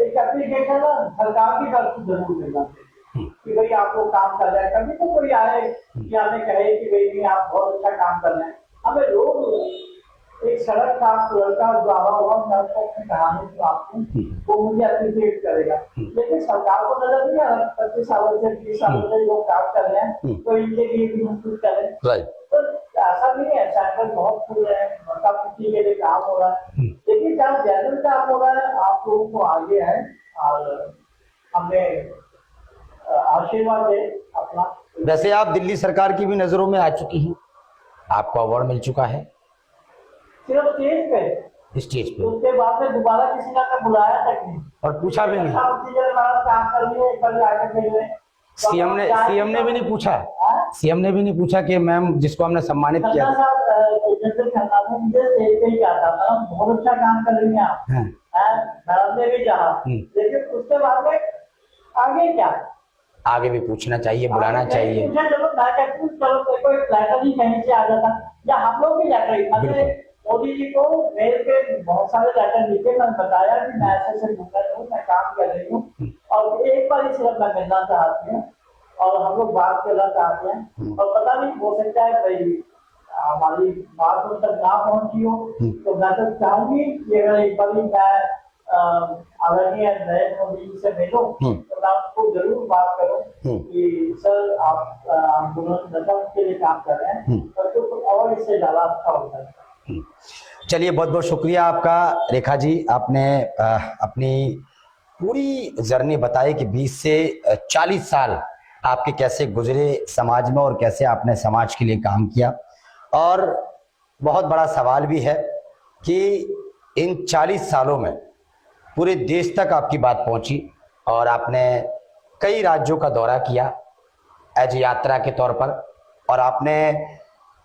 एक एप्लीकेशन सरकार की तरफ से जरूर देना चाहिए कि भाई आप लोग काम कर रहे हैं। कभी तो कोई आए कि हमें कहे कि भाई नहीं आप बहुत अच्छा काम कर रहे हैं। हमें लोग एक सड़क का लड़का द्वारा हुआ, मैं उसको अपनी कहानी सुनाती हूँ, वो मुझे अप्रिशिएट करेगा। लेकिन सरकार को नजर नहीं आ रहा 25 सालों से 30 सालों से लोग काम कर रहे हैं, तो इनके लिए भी हम कुछ करें। तो ऐसा नहीं है, सैंपल बहुत खुल रहे हैं, मक्का पुट्टी के लिए काम हो रहा है, लेकिन जहाँ जैसे काम हो रहा है आप लोगों को आगे है और हमें आशीर्वाद दे अपना। वैसे आप दिल्ली सरकार की भी नजरों में आ चुकी हैं, आपको अवार्ड मिल चुका है सिर्फ स्टेज पे। उसके बाद में दोबारा किसी ने बुलाया तक नहीं और पूछा भी नहीं। काम कर लिए सीएम ने भी नहीं पूछा, सीएम ने भी नहीं पूछा कि मैम जिसको हमने सम्मानित किया बहुत अच्छा काम कर रही हैं आप, मैडम ने भी कहा। लेकिन उसके बाद में आगे क्या, आगे भी पूछना चाहिए, बुलाना चाहिए। चलो देखो एक लेटर ही कहीं से आ जाता, या हम लोग भी लेटर मोदी जी को मेल पे बहुत सारे लेटर लिखे, मैंने बताया कि मैं ऐसे वुमन हूँ, मैं काम कर रही हूँ और एक बार ही सिर्फ मैं मिलना चाहती हूँ और हम लोग बात करना चाहते हैं। और पता नहीं हो सकता है भाई हमारी बात उन तक ना पहुंची हो, तो मैं तो चाहूंगी कि अगर एक बार मैं आदरणीय नरेंद्र मोदी जी से मिलूं तो मैं उनको जरूर बात करूं कि सर आप आंदोलन के लिए काम कर रहे हैं और इससे ज्यादा अच्छा होता है। चलिए, बहुत बहुत शुक्रिया आपका रेखा जी। आपने अपनी पूरी जर्नी बताई कि 20 से 40 साल आपके कैसे गुजरे समाज में और कैसे आपने समाज के लिए काम किया। और बहुत बड़ा सवाल भी है कि इन 40 सालों में पूरे देश तक आपकी बात पहुंची और आपने कई राज्यों का दौरा किया एज यात्रा के तौर पर, और आपने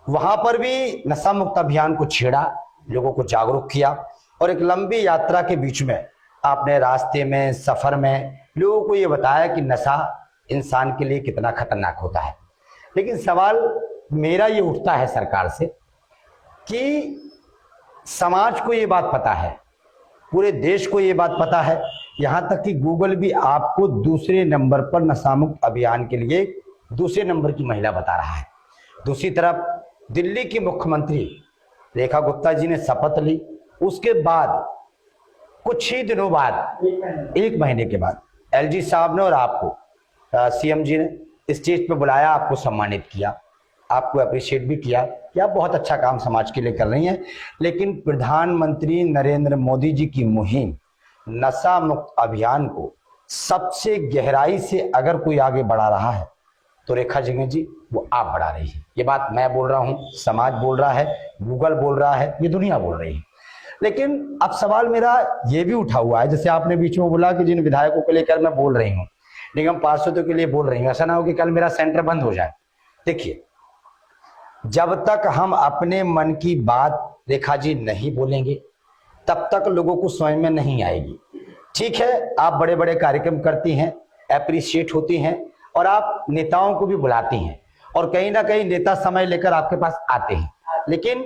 वहां पर भी नशा मुक्त अभियान को छेड़ा, लोगों को जागरूक किया, और एक लंबी यात्रा के बीच में आपने रास्ते में सफर में लोगों को ये बताया कि नशा इंसान के लिए कितना खतरनाक होता है। लेकिन सवाल मेरा ये उठता है सरकार से कि समाज को ये बात पता है, पूरे देश को ये बात पता है, यहाँ तक कि गूगल भी आपको दूसरे नंबर पर नशा मुक्त अभियान के लिए दूसरे नंबर की महिला बता रहा है। दूसरी तरफ दिल्ली की मुख्यमंत्री रेखा गुप्ता जी ने शपथ ली, उसके बाद कुछ ही दिनों बाद, 1 महीने के बाद एलजी साहब ने और आपको सीएम जी ने स्टेज पे बुलाया, आपको सम्मानित किया, आपको अप्रिशिएट भी किया कि आप बहुत अच्छा काम समाज के लिए कर रही हैं। लेकिन प्रधानमंत्री नरेंद्र मोदी जी की मुहिम नशा मुक्त अभियान को सबसे गहराई से अगर कोई आगे बढ़ा रहा है तो रेखा जिंगन जी वो आप बढ़ा रही है। ये बात मैं बोल रहा हूं, समाज बोल रहा है, गूगल बोल रहा है, ये दुनिया बोल रही है। लेकिन अब सवाल मेरा ये भी उठा हुआ है, जैसे आपने बीच में बोला कि जिन विधायकों को लेकर मैं बोल रही हूँ, निगम पार्षदों के लिए बोल रही हूँ, ऐसा ना हो कि कल मेरा सेंटर बंद हो जाए। देखिए, जब तक हम अपने मन की बात रेखा जी नहीं बोलेंगे तब तक लोगों को समझ में नहीं आएगी। ठीक है, आप बड़े बड़े कार्यक्रम करती हैं, एप्रिशिएट होती हैं और आप नेताओं को भी बुलाती हैं और कहीं ना कहीं नेता समय लेकर आपके पास आते हैं, लेकिन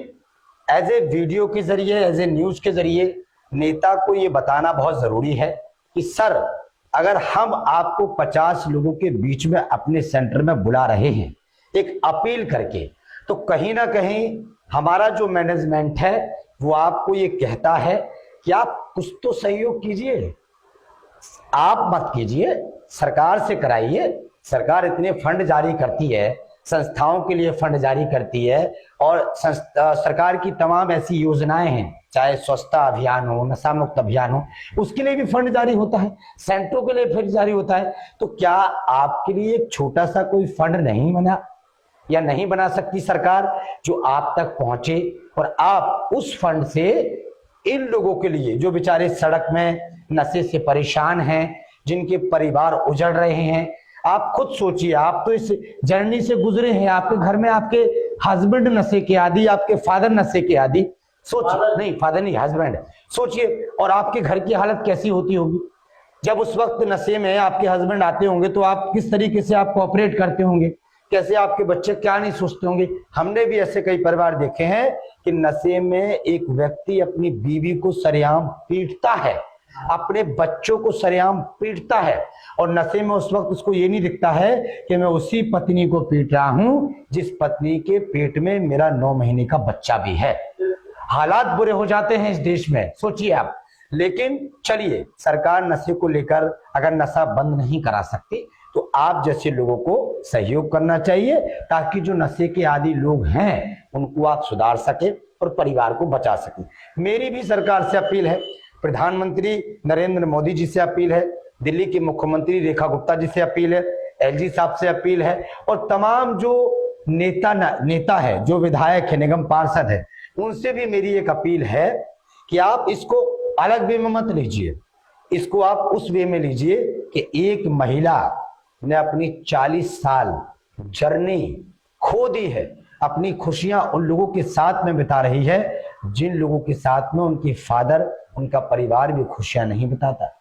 एज ए वीडियो के जरिए, एज ए न्यूज के जरिए नेता को ये बताना बहुत जरूरी है कि सर, अगर हम आपको 50 लोगों के बीच में अपने सेंटर में बुला रहे हैं एक अपील करके, तो कहीं ना कहीं हमारा जो मैनेजमेंट है वो आपको ये कहता है कि आप कुछ तो सहयोग कीजिए। आप मत कीजिए, सरकार से कराइए। सरकार इतने फंड जारी करती है, संस्थाओं के लिए फंड जारी करती है और सरकार की तमाम ऐसी योजनाएं हैं, चाहे स्वच्छता अभियान हो, नशा मुक्त अभियान हो, उसके लिए भी फंड जारी होता है, सेंटरों के लिए फंड जारी होता है। तो क्या आपके लिए एक छोटा सा कोई फंड नहीं बना या नहीं बना सकती सरकार जो आप तक पहुंचे और आप उस फंड से इन लोगों के लिए जो बेचारे सड़क में नशे से परेशान हैं, जिनके परिवार उजड़ रहे हैं, आप खुद सोचिए, आप तो इस जर्नी से गुजरे हैं, आपके घर में आपके हस्बैंड नशे के आदी, आपके फादर नशे के आदी, सोचिए, नहीं फादर नहीं हस्बैंड, सोचिए और आपके घर की हालत कैसी होती होगी जब उस वक्त नशे में आपके हस्बैंड आते होंगे, तो आप किस तरीके से आप कोऑपरेट करते होंगे, कैसे आपके बच्चे क्या नहीं सोचते होंगे। हमने भी ऐसे कई परिवार देखे हैं कि नशे में एक व्यक्ति अपनी बीवी को सरेआम पीटता है, अपने बच्चों को सरेआम पीटता है और नशे में उस वक्त उसको ये नहीं दिखता है कि मैं उसी पत्नी को पीट रहा हूं जिस पत्नी के पेट में मेरा 9 महीने का बच्चा भी है। हालात बुरे हो जाते हैं इस देश में, सोचिए आप। लेकिन चलिए, सरकार नशे को लेकर अगर नशा बंद नहीं करा सकती तो आप जैसे लोगों को सहयोग करना चाहिए ताकि जो नशे के आदी लोग हैं उनको आप सुधार सके और परिवार को बचा सके। मेरी भी सरकार से अपील है, प्रधानमंत्री नरेंद्र मोदी जी से अपील है, दिल्ली के मुख्यमंत्री रेखा गुप्ता जी से अपील है, एलजी साहब से अपील है और तमाम जो नेता है, जो विधायक है, निगम पार्षद है, उनसे भी मेरी एक अपील है कि आप इसको अलग वे में मत लीजिए, इसको आप उस वे में लीजिए कि एक महिला ने अपनी 40 साल जर्नी खो दी है, अपनी खुशियां उन लोगों के साथ में बिता रही है जिन लोगों के साथ में उनके फादर, उनका परिवार भी खुशियां नहीं बिताता।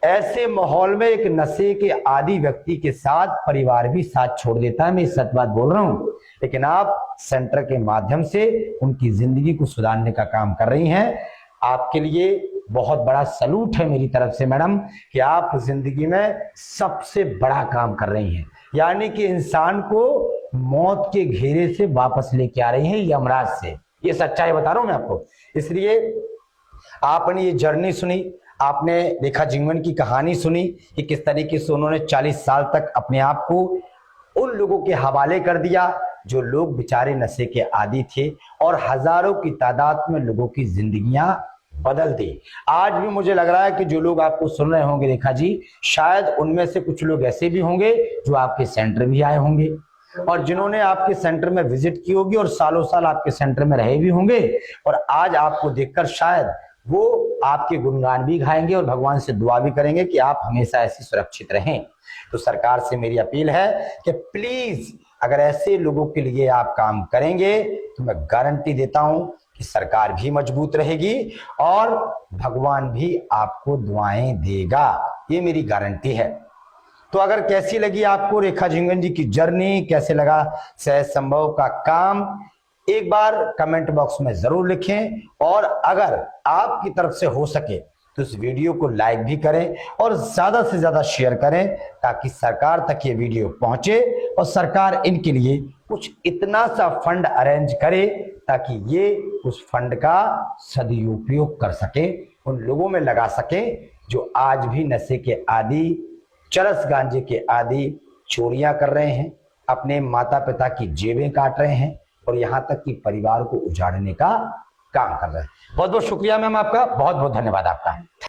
ऐसे माहौल में एक नशे के आदी व्यक्ति के साथ परिवार भी साथ छोड़ देता है। मैं सच बात बोल रहा हूं, लेकिन आप सेंटर के माध्यम से उनकी जिंदगी को सुधारने का काम कर रही हैं। आपके लिए बहुत बड़ा सलूट है मेरी तरफ से मैडम कि आप जिंदगी में सबसे बड़ा काम कर रही हैं, यानी कि इंसान को मौत के घेरे से वापस लेके आ रही हैं, यमराज से। ये सच्चाई बता रहा हूं मैं आपको। इसलिए आपने ये जर्नी सुनी, आपने रेखा जिंगवन की कहानी सुनी कि किस तरीके से उन्होंने 40 साल तक अपने आप को उन लोगों के हवाले कर दिया जो लोग बेचारे नशे के आदी थे और हजारों की तादाद में लोगों की जिंदगियां बदल दी। आज भी मुझे लग रहा है कि जो लोग आपको सुन रहे होंगे रेखा जी, शायद उनमें से कुछ लोग ऐसे भी होंगे जो आपके सेंटर भी आए होंगे और जिन्होंने आपके सेंटर में विजिट की होगी और सालों साल आपके सेंटर में रहे भी होंगे और आज आपको देखकर शायद वो आपके गुणगान भी गाएंगे और भगवान से दुआ भी करेंगे कि आप हमेशा ऐसे सुरक्षित रहें। तो सरकार से मेरी अपील है कि प्लीज अगर ऐसे लोगों के लिए आप काम करेंगे तो मैं गारंटी देता हूं कि सरकार भी मजबूत रहेगी और भगवान भी आपको दुआएं देगा, ये मेरी गारंटी है। तो अगर कैसी लगी आपको रेखा जिंगन जी की जर्नी, कैसे लगा सहज संभव का काम, एक बार कमेंट बॉक्स में जरूर लिखें और अगर आपकी तरफ से हो सके तो इस वीडियो को लाइक भी करें और ज्यादा से ज्यादा शेयर करें, ताकि सरकार तक ये वीडियो पहुंचे और सरकार इनके लिए कुछ इतना सा फंड अरेंज करे ताकि ये उस फंड का सदुपयोग कर सके, उन लोगों में लगा सके जो आज भी नशे के आदी, चरस गांजे के आदी, चोरियां कर रहे हैं, अपने माता पिता की जेबें काट रहे हैं और यहां तक कि परिवार को उजाड़ने का काम कर रहे हैं। बहुत बहुत शुक्रिया मैम आपका, बहुत बहुत धन्यवाद आपका।